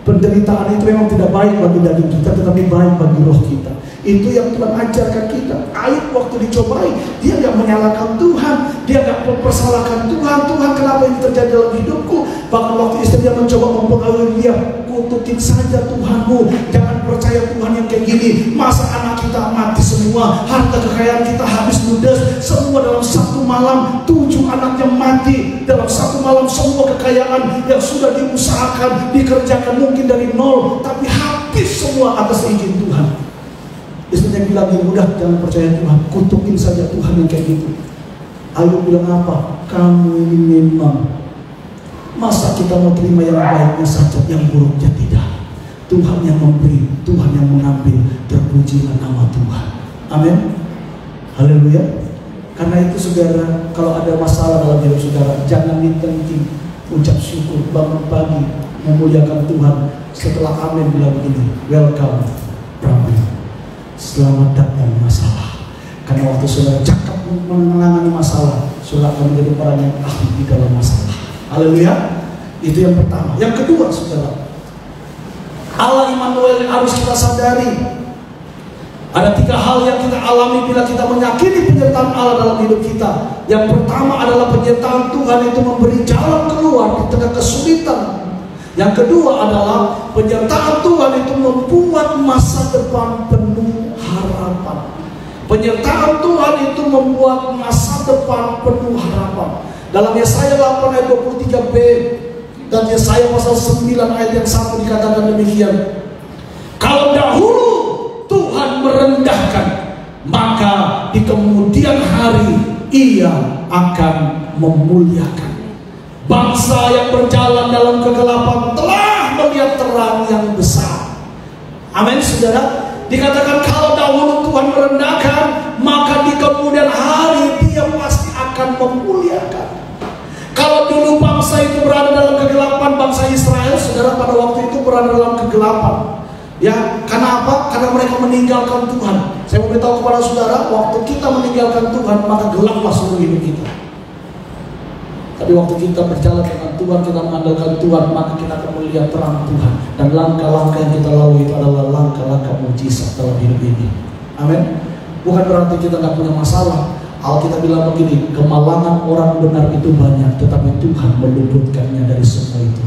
Penderitaan itu memang tidak baik bagi daging kita, tetapi baik bagi roh kita. Itu yang Tuhan ajarkan kita. Ayub waktu dicobai, dia nggak menyalahkan Tuhan, dia nggak mempersalahkan Tuhan. Tuhan, kenapa ini terjadi dalam hidupku? Bahkan waktu istrinya mencoba mempengaruhi dia, kutukin saja Tuhanmu, jangan percaya Tuhan yang kayak gini. Masa anak kita mati semua, harta kekayaan kita habis ludes semua dalam satu malam, 7 anaknya mati dalam satu malam. Semua kekayaan yang sudah diusahakan, dikerjakan mungkin dari nol, tapi habis semua atas izin Tuhan. Istrinya bilang, udah jangan percaya Tuhan, kutukin saja Tuhan yang kayak gitu. Ayub bilang apa? Kamu ini memang, masa kita mau terima yang baiknya saja, yang buruknya tidak. Tuhan yang memberi, Tuhan yang mengambil, terpujilah nama Tuhan. Amin. Haleluya. Karena itu saudara, kalau ada masalah dalam hidup saudara, jangan ditenti, ucap syukur, bangun pagi, memuliakan Tuhan. Setelah amin bilang begini, welcome Prabu, selamat datang masalah. Karena waktu saudara cakap menangani masalah, saudara akan menjadi orang yang ahli di dalam masalah. Haleluya. Itu yang pertama. Yang kedua saudara, Allah Immanuel yang harus kita sadari. Ada 3 hal yang kita alami bila kita menyakini penyertaan Allah dalam hidup kita. Yang pertama adalah penyertaan Tuhan itu memberi jalan keluar di tengah kesulitan. Yang kedua adalah penyertaan Tuhan itu membuat masa depan penuh harapan. Penyertaan Tuhan itu membuat masa depan penuh harapan. Dalam Yesaya 8 ayat 23b dan Yesaya pasal 9 ayat yang 1 dikatakan demikian. Kalau dahulu Tuhan merendahkan, maka di kemudian hari Ia akan memuliakan. Bangsa yang berjalan dalam kegelapan telah melihat terang yang besar. Amin, saudara. Dikatakan kalau dahulu Tuhan merendahkan, maka di kemudian hari Dia pasti akan memuliakan. Kalau dulu bangsa itu berada dalam kegelapan, bangsa Israel, saudara, pada waktu itu berada dalam kegelapan. Ya, karena apa? Karena mereka meninggalkan Tuhan. Saya mau beritahu kepada saudara, waktu kita meninggalkan Tuhan, maka gelaplah seluruh hidup kita. Tapi waktu kita berjalan dengan Tuhan, kita mengandalkan Tuhan, maka kita akan melihat terang Tuhan. Dan langkah-langkah yang kita lalui itu adalah langkah-langkah mujizat dalam hidup ini. Amin. Bukan berarti kita nggak punya masalah. Alkitab bilang begini, kemalangan orang benar itu banyak, tetapi Tuhan meluputkannya dari semua itu.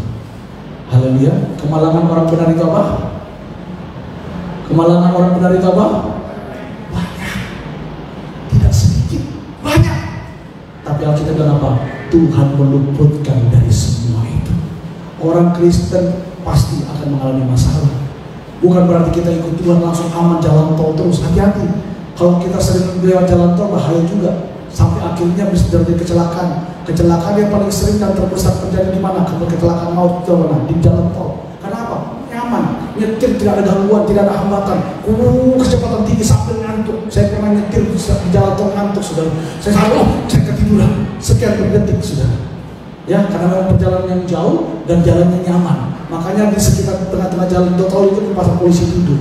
Haleluya. Kemalangan orang benar itu apa? Kemalangan orang benar itu apa? Banyak. Tidak sedikit, banyak. Tapi Alkitab bilang apa? Tuhan meluputkan dari semua itu. Orang Kristen pasti akan mengalami masalah. Bukan berarti kita ikut Tuhan langsung aman jalan tol terus. Hati-hati. Kalau kita sering lewat jalan tol bahaya juga. Sampai akhirnya bisa terjadi kecelakaan. Kecelakaan yang paling sering dan terbesar terjadi di mana? Kecelakaan maut di mana? Di jalan tol. Karena apa? Nyaman. Nyetir tidak ada gangguan, tidak ada hambatan. Kecepatan tinggi sampai ngantuk. Saya pernah nyetir di jalan tol ngantuk, saudara. Saya selalu, saya ketiduran. Sekian berdetik, saudara. Ya, karena perjalanan yang jauh dan jalannya nyaman. Makanya di sekitar tengah-tengah jalan tol itu dipasang polisi duduk.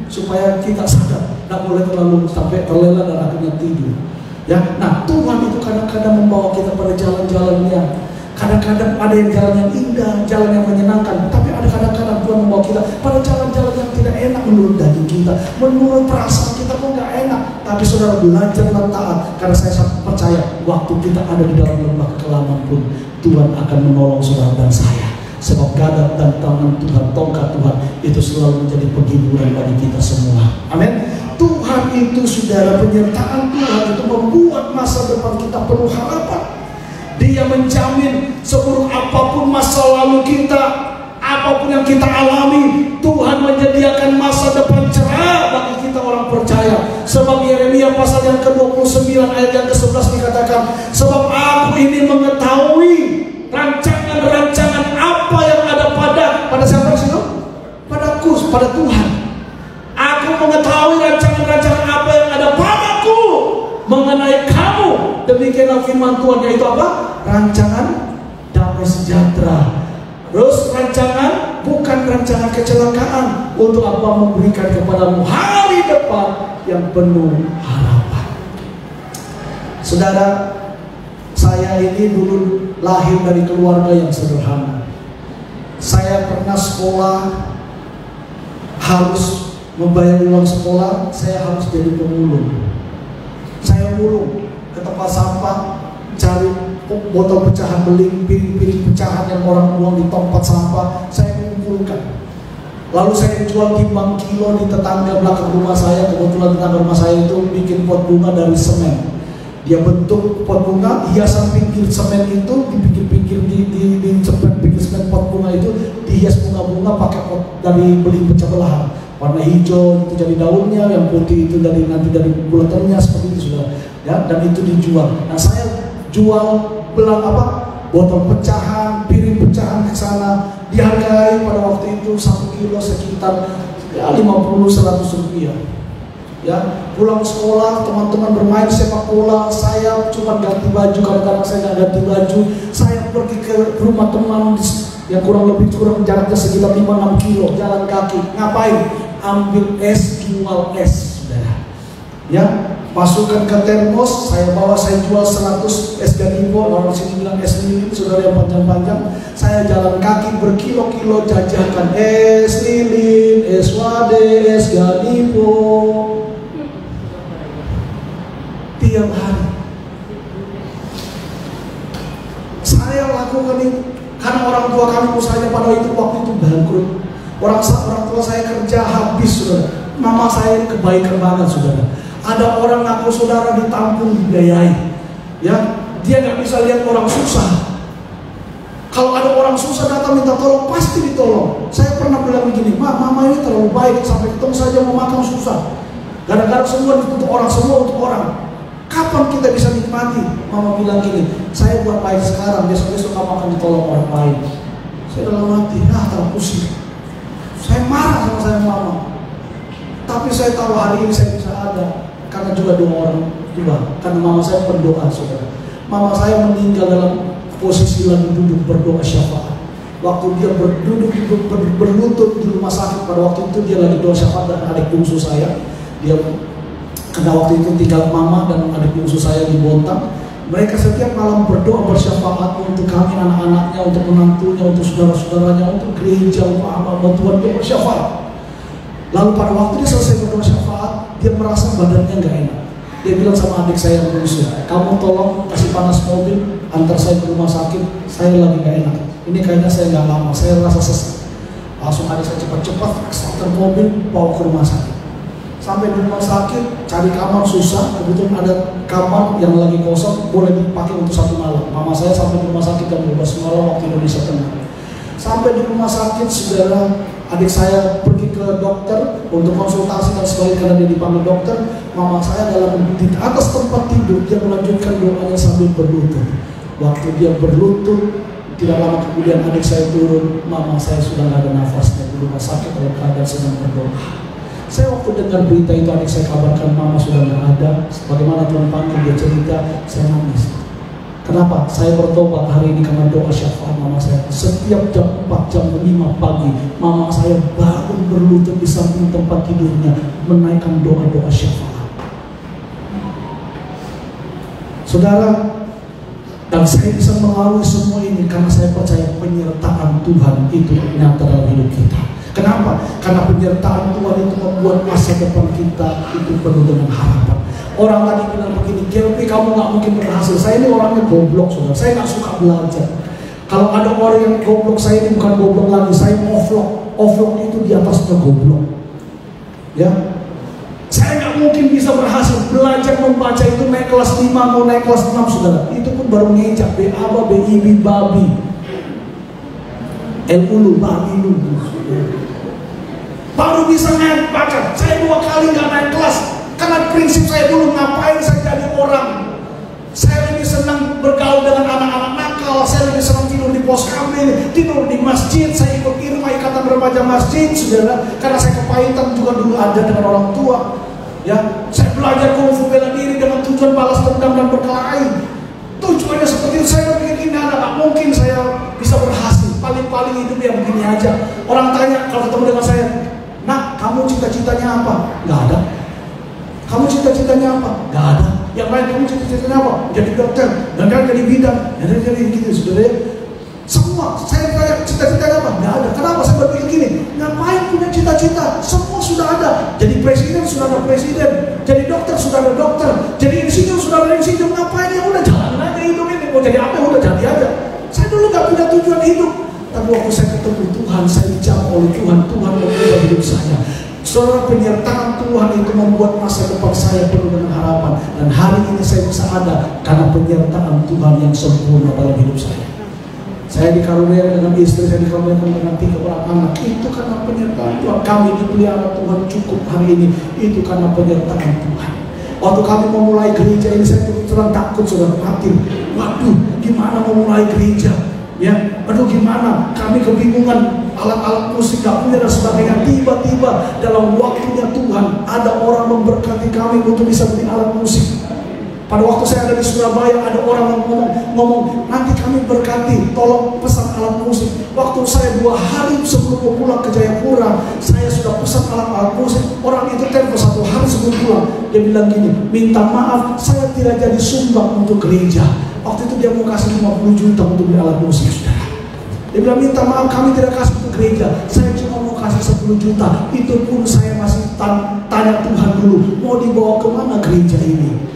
Supaya kita sadar, tidak boleh terlalu sampai terlelap dan akhirnya tidur. Ya, nah Tuhan itu kadang-kadang membawa kita pada jalan-jalannya. Kadang-kadang ada yang jalan yang indah, jalan yang menyenangkan, tapi ada kadang-kadang Tuhan membawa kita pada jalan-jalan yang tidak enak menurut daging kita, menurut perasaan kita kok nggak enak. Tapi saudara belajar dan taat, karena saya sangat percaya waktu kita ada di dalam lembah kekelaman pun Tuhan akan menolong saudara dan saya. Sebab gadat dan tangan Tuhan, tongkat Tuhan itu selalu menjadi penghiburan bagi kita semua. Amin. Tuhan itu saudara, penyertaan Tuhan itu membuat masa depan kita penuh harapan. Dia menjamin seburuk apapun masa lalu kita, apapun yang kita alami, Tuhan menyediakan masa depan cerah bagi kita orang percaya. Sebab Yeremia pasal yang ke-29 ayat yang ke-11 dikatakan, sebab aku ini mengetahui rancangan-rancangan apa yang ada pada siapa di situ? Padaku, pada Tuhan. Aku mengetahui rancangan-rancangan apa yang ada padaku mengenai kamu. Demikianlah firman Tuhan, yaitu apa? Rancangan damai sejahtera. Terus rancangan bukan rancangan kecelakaan, untuk apa? Memberikan kepadamu hari depan yang penuh harapan. Saudara, saya ini dulu lahir dari keluarga yang sederhana. Saya pernah sekolah, harus membayar uang sekolah, saya harus jadi pemulung. Saya mulung ke tempat sampah, cari botol pecahan beling, piring-piring pecahan yang orang buang di tempat sampah, saya kumpulkan. Lalu saya jual timbang kilo di tetangga belakang rumah saya. Kebetulan tetangga rumah saya itu bikin pot bunga dari semen. Dia bentuk pot bunga, hiasan pinggir semen itu di pinggir-pinggir di pinggir semen pot bunga itu dihias bunga-bunga pakai pot dari beling pecah belahan. Warna hijau itu jadi daunnya, yang putih itu dari nanti dari bulatannya, seperti itu sudah. Ya, dan itu dijual. Nah, saya jual belang apa? Botol pecahan, piring pecahan ke sana, dihargai pada waktu itu 1 kilo sekitar ya 50-100 rupiah. Ya, pulang sekolah teman-teman bermain sepak bola, saya cuma ganti baju, kadang-kadang saya nggak ganti baju, saya pergi ke rumah teman yang kurang jaraknya sekitar 5-6 kilo, jalan kaki. Ngapain? Ambil es, jual es, saudara. Ya, masukkan ke termos, saya bawa, saya jual 100 es ganibo, orang sini bilang es lilin, saudara yang panjang-panjang. Saya jalan kaki berkilo-kilo jajakan es lilin, es wade, es ganibo tiap hari. Saya lakukan itu karena orang tua kami usahanya pada waktu itu bangkrut. Orang tua saya kerja habis, saudara. Mama saya ini kebaikan banget, saudara. Ada orang ngaku saudara ditampung, dibiayai, ya, dia nggak bisa lihat orang susah. Kalau ada orang susah datang minta tolong, pasti ditolong. Saya pernah bilang begini, mama ini terlalu baik, sampai ketemu saja mau makan susah. Gara-gara semua untuk orang, semua untuk orang. Kapan kita bisa nikmati? Mama bilang gini, saya buat baik sekarang, besok-besok kamu akan ditolong orang lain. Saya dalam hati, terpusing. Saya marah sama saya mama. Tapi saya tahu hari ini saya bisa ada karena juga doa orang tua. Karena mama saya berdoa, saudara. Mama saya meninggal dalam posisi lagi duduk berdoa syafaat. Waktu dia berlutut di rumah sakit, pada waktu itu dia lagi doa syafaat dan adik bungsu saya. Dia karena waktu itu tinggal mama dan adik bungsu saya di Bontang. Mereka setiap malam berdoa bersyafaat untuk kami, anak-anaknya, untuk menantunya, untuk saudara-saudaranya, untuk gereja, untuk amal Tuhan. Dia bersyafaat. Lalu pada waktu dia selesai berdoa syafaat, dia merasa badannya nggak enak. Dia bilang sama adik saya yang bungsu, kamu tolong kasih panas mobil, antar saya ke rumah sakit, saya lagi nggak enak. Ini kayaknya saya nggak lama, saya rasa sesak. Langsung adik saya cepat-cepat starter mobil, bawa ke rumah sakit. Sampai di rumah sakit, cari kamar susah, kebetulan ada kamar yang lagi kosong, boleh dipakai untuk 1 malam. Mama saya sampai di rumah sakit jam 12 malam waktu Indonesia Tengah. Sampai di rumah sakit, saudara, adik saya pergi ke dokter untuk konsultasi dan sebagainya karena dia dipanggil dokter. Mama saya di atas tempat tidur, dia melanjutkan doanya sambil berlutut. Waktu dia berlutut, tidak lama kemudian adik saya turun, mama saya sudah tidak ada nafasnya di rumah sakit dalam keadaan sedang berdoa. Saya waktu dengar berita itu, adik saya kabarkan mama sudah tidak ada. Bagaimana Tuhan panggil, dia cerita, saya nangis. Kenapa? Saya bertobat hari ini karena doa syafaat mama saya. Setiap jam 4, jam 5 pagi, mama saya bangun berlutut di samping tempat tidurnya, menaikkan doa-doa syafaat. Saudara, dan saya bisa melalui semua ini karena saya percaya penyertaan Tuhan itu nyata dalam hidup kita. Kenapa? Karena penyertaan Tuhan itu membuat masa depan kita itu penuh dengan harapan. Orang tadi bilang begini, Gelpi kamu gak mungkin berhasil. Saya ini orangnya goblok, saudara. Saya gak suka belajar. Kalau ada orang yang goblok, saya ini bukan goblok lagi. Saya offlock. Offlock itu di atasnya goblok. Ya, saya gak mungkin bisa berhasil. Belajar membaca itu naik kelas 5, mau naik kelas 6, saudara. Itu pun baru ngejak. B-A-B-A, B-I-B, babi. L-ulu, babi lulu. Baru bisa naik baca. Saya 2 kali gak naik kelas. Karena prinsip saya dulu, ngapain saya jadi orang. Saya lebih senang bergaul dengan anak-anak nakal. Saya lebih senang tidur di pos kambing, tidur di masjid. Saya ikut irma ikatan remaja masjid, saudara. Karena saya kepahitan juga dulu ada dengan orang tua. Ya, saya belajar kungfu bela diri dengan tujuan balas dendam dan berkelahi. Tujuannya seperti itu. Saya pikir ini gak mungkin saya bisa berhasil. Paling-paling hidup ya begini aja. Orang tanya kalau ketemu dengan saya, nak, kamu cita-citanya apa? Gak ada. Kamu cita-citanya apa? Gak ada. Yang lain, kamu cita-citanya apa? Jadi dokter, dan kan jadi bidan, jadi gitu, saudara. Semua, saya tanya cita-citanya apa? Gak ada. Kenapa saya berpikir gini? Ngapain punya cita-cita? Semua sudah ada. Jadi presiden sudah ada presiden, jadi dokter sudah ada dokter, jadi insinyur sudah ada insinyur. Ngapain ya? Udah jalan aja hidup ini. Mau jadi apa? Udah jadi aja. Saya dulu gak punya tujuan hidup. Tapi waktu saya ketemu Tuhan, saya dijamah oleh Tuhan. Tuhan mengubah hidup saya. Saudara, penyertaan Tuhan itu membuat masa depan saya penuh dengan harapan. Dan hari ini saya bisa ada karena penyertaan Tuhan yang sempurna dalam hidup saya. Saya dikaruniai dengan istri, saya dikaruniai dengan 3 orang anak. Itu karena penyertaan Tuhan. Kami dipelihara Tuhan cukup hari ini. Itu karena penyertaan Tuhan. Waktu kami memulai gereja ini, saya terus takut, saudara, khawatir. Waduh, gimana memulai gereja? Ya, aduh gimana? Kami kebingungan, alat-alat musik gak punya dan sebagainya. Tiba-tiba dalam waktunya Tuhan ada orang memberkati kami untuk bisa beli alat musik. Pada waktu saya ada di Surabaya, ada orang ngomong, nanti kami berkati, tolong pesan alat musik. Waktu saya 2 hari sebelum mau pulang ke Jayapura, saya sudah pesan alat musik. Orang itu telepon 1 hari sebelum pulang, dia bilang gini, minta maaf, saya tidak jadi sumbang untuk gereja. Waktu itu dia mau kasih 50 juta untuk beli alat musik, saudara. Dia bilang, minta maaf, kami tidak kasih untuk gereja, saya cuma mau kasih 10 juta. Itu pun saya masih tanya Tuhan dulu, mau dibawa kemana gereja ini?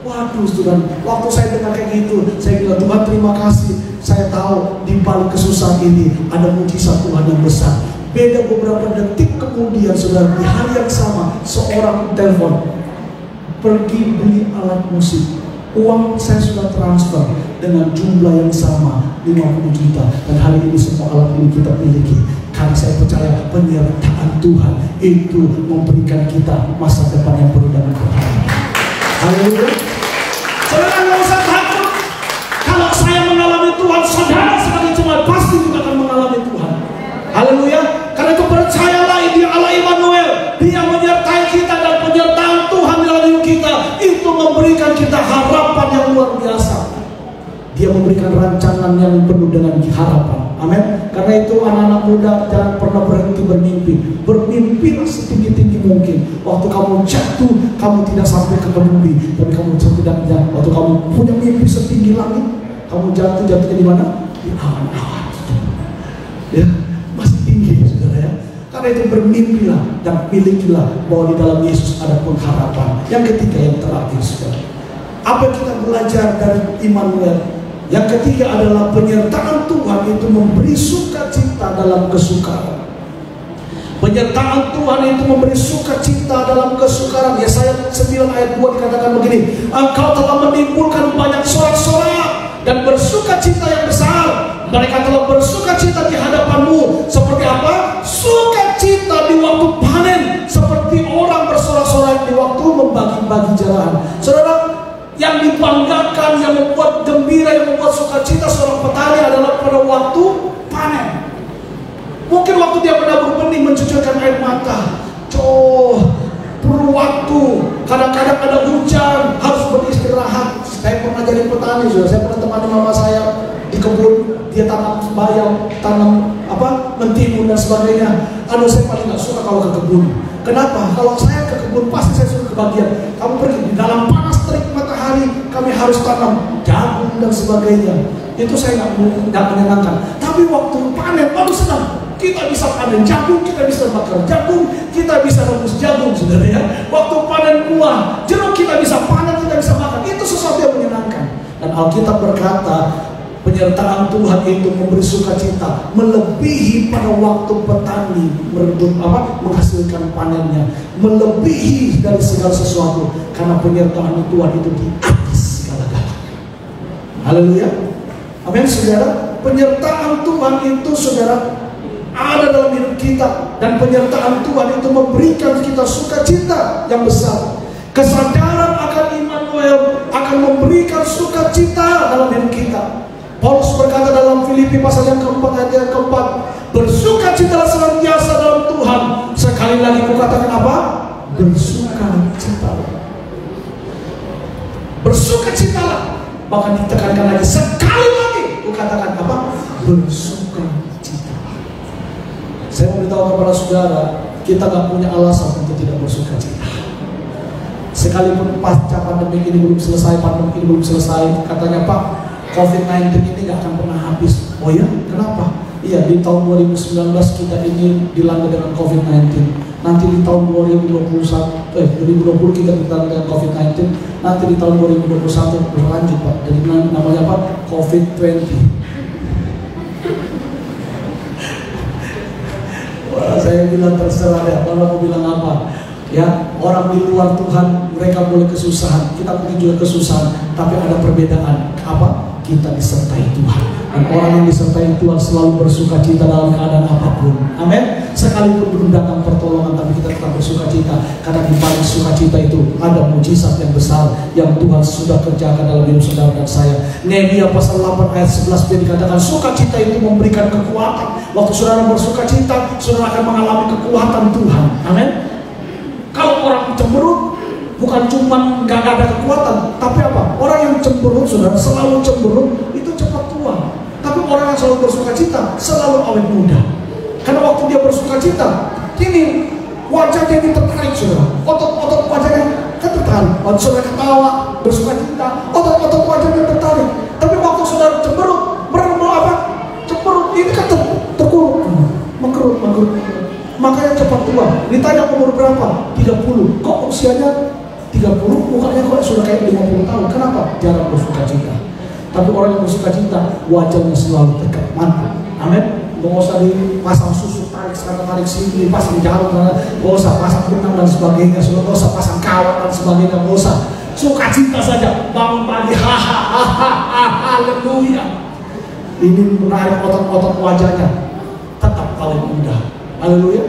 Waduh, Tuhan, waktu saya dengar kayak gitu, saya bilang, Tuhan terima kasih. Saya tahu di balik kesusahan ini ada mujizat Tuhan yang besar. Beda beberapa detik kemudian, saudara, di hari yang sama, seorang telepon, pergi beli alat musik. Uang saya sudah transfer dengan jumlah yang sama, 50 juta. Dan hari ini semua alat ini kita miliki. Karena saya percaya penyertaan Tuhan itu memberikan kita masa depan yang penuh dengan berharga. Haleluya. Saudara nggak usah takut. Kalau saya mengalami Tuhan, saudara sebagai jemaat pasti juga akan mengalami Tuhan. Haleluya. Karena itu percayalah, Dia Allah Immanuel. Dia menyertai kita, dan penyertaan Tuhan dalam hidup kita itu memberikan kita harapan yang luar biasa. Dia memberikan rancangan yang penuh dengan harapan. Amin. Karena itu anak-anak muda, jangan pernah berhenti bermimpi. Bermimpilah setinggi-tinggi mungkin. Waktu kamu jatuh, kamu tidak sampai ke bumi, tapi kamu setidaknya waktu kamu punya mimpi setinggi langit, kamu jatuhnya di mana? Di awan-awan. Ya, masih tinggi, saudara ya. Karena itu bermimpilah dan milikilah bahwa di dalam Yesus ada pengharapan. Yang ketiga, yang terakhir, saudara. Apa yang kita belajar dari Immanuel? Yang ketiga adalah penyertaan Tuhan itu memberi sukacita dalam kesukaran. Penyertaan Tuhan itu memberi sukacita dalam kesukaran. Yesaya 9 ayat 2 dikatakan begini, Engkau telah menimbulkan banyak sorak-sorak dan bersukacita yang besar. Mereka telah bersukacita di hadapanmu. Seperti apa? Sukacita di waktu panen, seperti orang bersorak-sorai di waktu membagi-bagi jarahan. Saudara, yang dibanggakan, yang membuat gembira, yang membuat sukacita seorang petani adalah pada waktu panen. Mungkin waktu dia menabur benih, mencucurkan air mata, perlu waktu. Kadang-kadang ada hujan, harus beristirahat. Saya pernah jadi petani, saya pernah temani mama saya di kebun. Dia tanam bayam, tanam mentimun dan sebagainya. Saya paling gak suka kalau ke kebun. Kenapa? Kalau saya ke kebun, pasti saya suruh kebagian. Kamu pergi di dalam panas terik matahari, kami harus tanam jagung dan sebagainya. Itu saya nggak menyenangkan. Tapi waktu panen, baru senang. Kita bisa panen jagung, kita bisa bakar jagung, kita bisa rebus jagung, saudara ya. Waktu panen buah jeruk, kita bisa panen, kita bisa makan. Itu sesuatu yang menyenangkan. Dan Alkitab berkata, penyertaan Tuhan itu memberi sukacita melebihi pada waktu petani menghasilkan panennya, melebihi dari segala sesuatu, karena penyertaan Tuhan itu di atas segala-galanya. Haleluya. Amin, saudara. Penyertaan Tuhan itu, saudara, ada dalam hidup kita, dan penyertaan Tuhan itu memberikan kita sukacita yang besar. Kesadaran akan Immanuel akan memberikan sukacita dalam hidup kita. Paulus berkata dalam Filipi pasal yang keempat ayat yang keempat, bersukacitalah senantiasa dalam Tuhan. Sekali lagi kukatakan apa? Bersukacitalah. Bersukacitalah. Bahkan ditekankan lagi, sekali lagi kukatakan apa? Bersukacitalah. Saya mau beritahu kepada saudara, kita gak punya alasan untuk tidak bersukacita. Sekalipun pasca pandemi ini belum selesai, katanya Pak, COVID-19 ini gak akan pernah habis. Oh ya? Kenapa? Iya, di tahun 2019 kita ini dilanda dengan COVID-19. Nanti di tahun 2020 kita dilanda dengan COVID-19. Nanti di tahun 2021 berlanjut Pak. Jadi namanya apa? COVID-20. Wah, saya bilang terserah ya, kalau mau bilang apa. Ya, orang di luar Tuhan mereka boleh kesusahan, kita mungkin juga kesusahan, tapi ada perbedaan. Apa? Kita disertai Tuhan. Dan orang yang disertai Tuhan selalu bersukacita dalam keadaan apapun. Amin. Sekalipun belum datang pertolongan, tapi kita tetap bersukacita, karena di balik sukacita itu ada mujizat yang besar yang Tuhan sudah kerjakan dalam hidup saudara dan saya. Nehemia pasal 8 ayat 11 dia dikatakan sukacita itu memberikan kekuatan. Waktu saudara bersukacita, saudara akan mengalami kekuatan Tuhan. Amin. Kalau orang cemberut, bukan cuma nggak ada kekuatan, tapi apa? saudara selalu cemberut, itu cepat tua. Tapi orang yang selalu bersukacita selalu awet muda. Karena waktu dia bersukacita, ini wajahnya ini tertarik, saudara. Otot-otot wajahnya kan tertarik. Waktu saudara ketawa, bersukacita, otot-otot wajahnya tertarik. Tapi waktu saudara cemberut, cemberut ini kan terkuruk, mengkerut. Makanya cepat tua. Ditanya umur berapa? 30. Kok usianya 30, mukanya kok sudah kayak 50 tahun. Kenapa? Jarang bersukacita. Tapi orang yang bersukacita, wajahnya selalu tegak, mantap. Amin. Gak usah dipasang susu, tarik sana, tarik sini, pasang jarum, gak usah pasang benang dan sebagainya, gak usah pasang kawat dan sebagainya, gak usah. Sukacita saja, bangun pagi, haleluya. Ini menarik otot-otot wajahnya, tetap awet muda. Haleluya.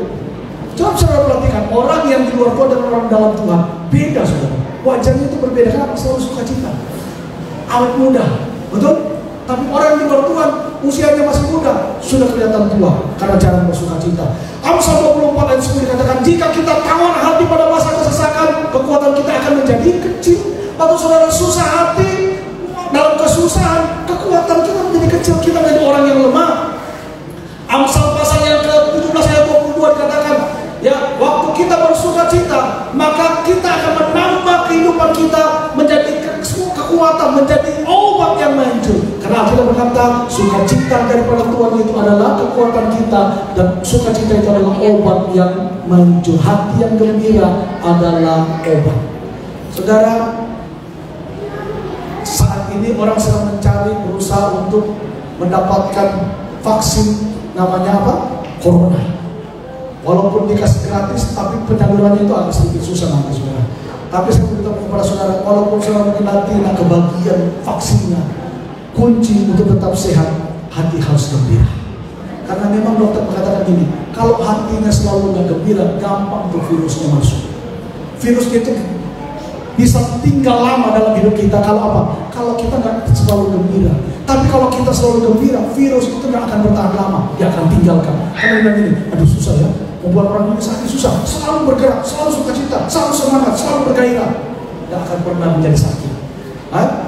Coba saudara perhatikan, orang yang di luar Tuhan dan orang dalam Tuhan beda, saudara. Wajahnya itu berbeda, kenapa? Selalu sukacita, awet muda, betul? Tapi orang yang di luar Tuhan usianya masih muda, sudah kelihatan tua karena jarang bersukacita. Amsal 24 ayat 10 dikatakan, jika kita tawar hati pada masa kesesakan, kekuatan kita akan menjadi kecil. Waktu saudara susah hati dalam kesusahan, kekuatan kita menjadi kecil, kita menjadi orang yang lemah. Amsal pasal yang ke-17 ayat 22 dikatakan, ya, waktu kita bersukacita, maka kita akan menambah kehidupan kita menjadi kekuatan, menjadi obat yang manjur. Karena kita berkata, sukacita daripada Tuhan itu adalah kekuatan kita, dan sukacita itu adalah obat yang manjur. Hati yang gembira adalah obat. Saudara, saat ini orang sedang mencari, berusaha untuk mendapatkan vaksin, namanya apa? Corona. Walaupun dikasih gratis, tapi penyalurannya itu agak sedikit susah nanti, saudara. Tapi saya beritahu kepada saudara, walaupun saudara mungkin nanti kebagian vaksinnya, kunci untuk tetap sehat, hati harus gembira. Karena memang dokter mengatakan gini, kalau hatinya selalu nggak gembira, gampang tuh virusnya masuk. Virusnya itu bisa tinggal lama dalam hidup kita. Kalau apa? Kalau kita nggak selalu gembira. Tapi kalau kita selalu gembira, virus itu nggak akan bertahan lama, dia akan tinggalkan. Karena bilang gini, aduh susah ya, membuat orang ini sakit susah. Selalu bergerak, selalu sukacita, selalu semangat, selalu bergairah, nggak akan pernah menjadi sakit.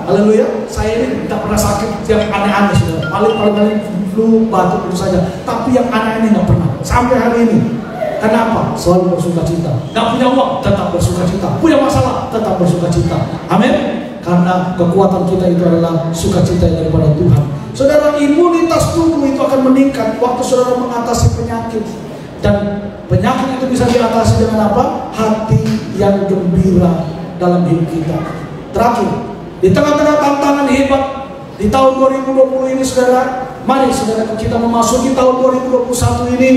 Haleluya. Saya ini tidak pernah sakit yang aneh-aneh, saudara. Paling flu, batuk itu saja. Tapi yang aneh-aneh nggak pernah sampai hari ini. Kenapa? Selalu bersukacita. Nggak punya uang, tetap bersukacita. Punya masalah, tetap bersukacita. Amin. Karena kekuatan kita itu adalah sukacita daripada Tuhan. Saudara, imunitas tubuh itu akan meningkat waktu saudara mengatasi penyakit. Dan penyakit itu bisa diatasi dengan apa? Hati yang gembira dalam hidup kita. Terakhir, di tengah-tengah tantangan hebat di tahun 2020 ini, saudara, mari saudara kita memasuki tahun 2021 ini.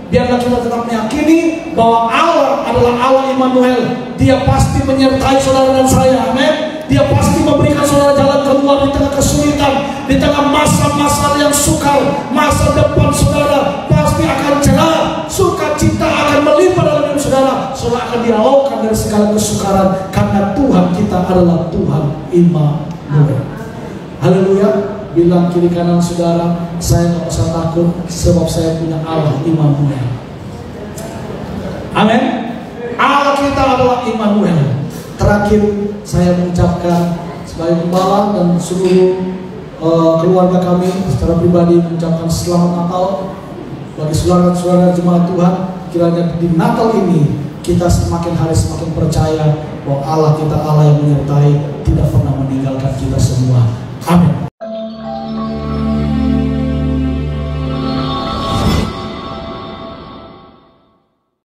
Biarlah kita tetap meyakini bahwa Allah adalah Allah Immanuel. Dia pasti menyertai saudara dan saya. Amin. Dia pasti memberikan saudara jalan keluar di tengah kesulitan, di tengah masa-masa yang sukar. Masa depan saudara pasti akan cerah. Sukacita akan melimpah dalam hidup saudara. Saudara akan dialaukan dari segala kesukaran, karena Tuhan kita adalah Tuhan Immanuel. Haleluya. Bilang kiri kanan saudara, saya nggak usah takut sebab saya punya Allah Immanuel. Amin. Allah kita adalah Immanuel. Terakhir saya mengucapkan sebagai gembala dan seluruh keluarga kami secara pribadi mengucapkan selamat Natal bagi saudara-saudara jemaat Tuhan. Kiranya di Natal ini kita semakin hari semakin percaya bahwa Allah kita Allah yang menyertai, tidak pernah meninggalkan kita semua. Amin.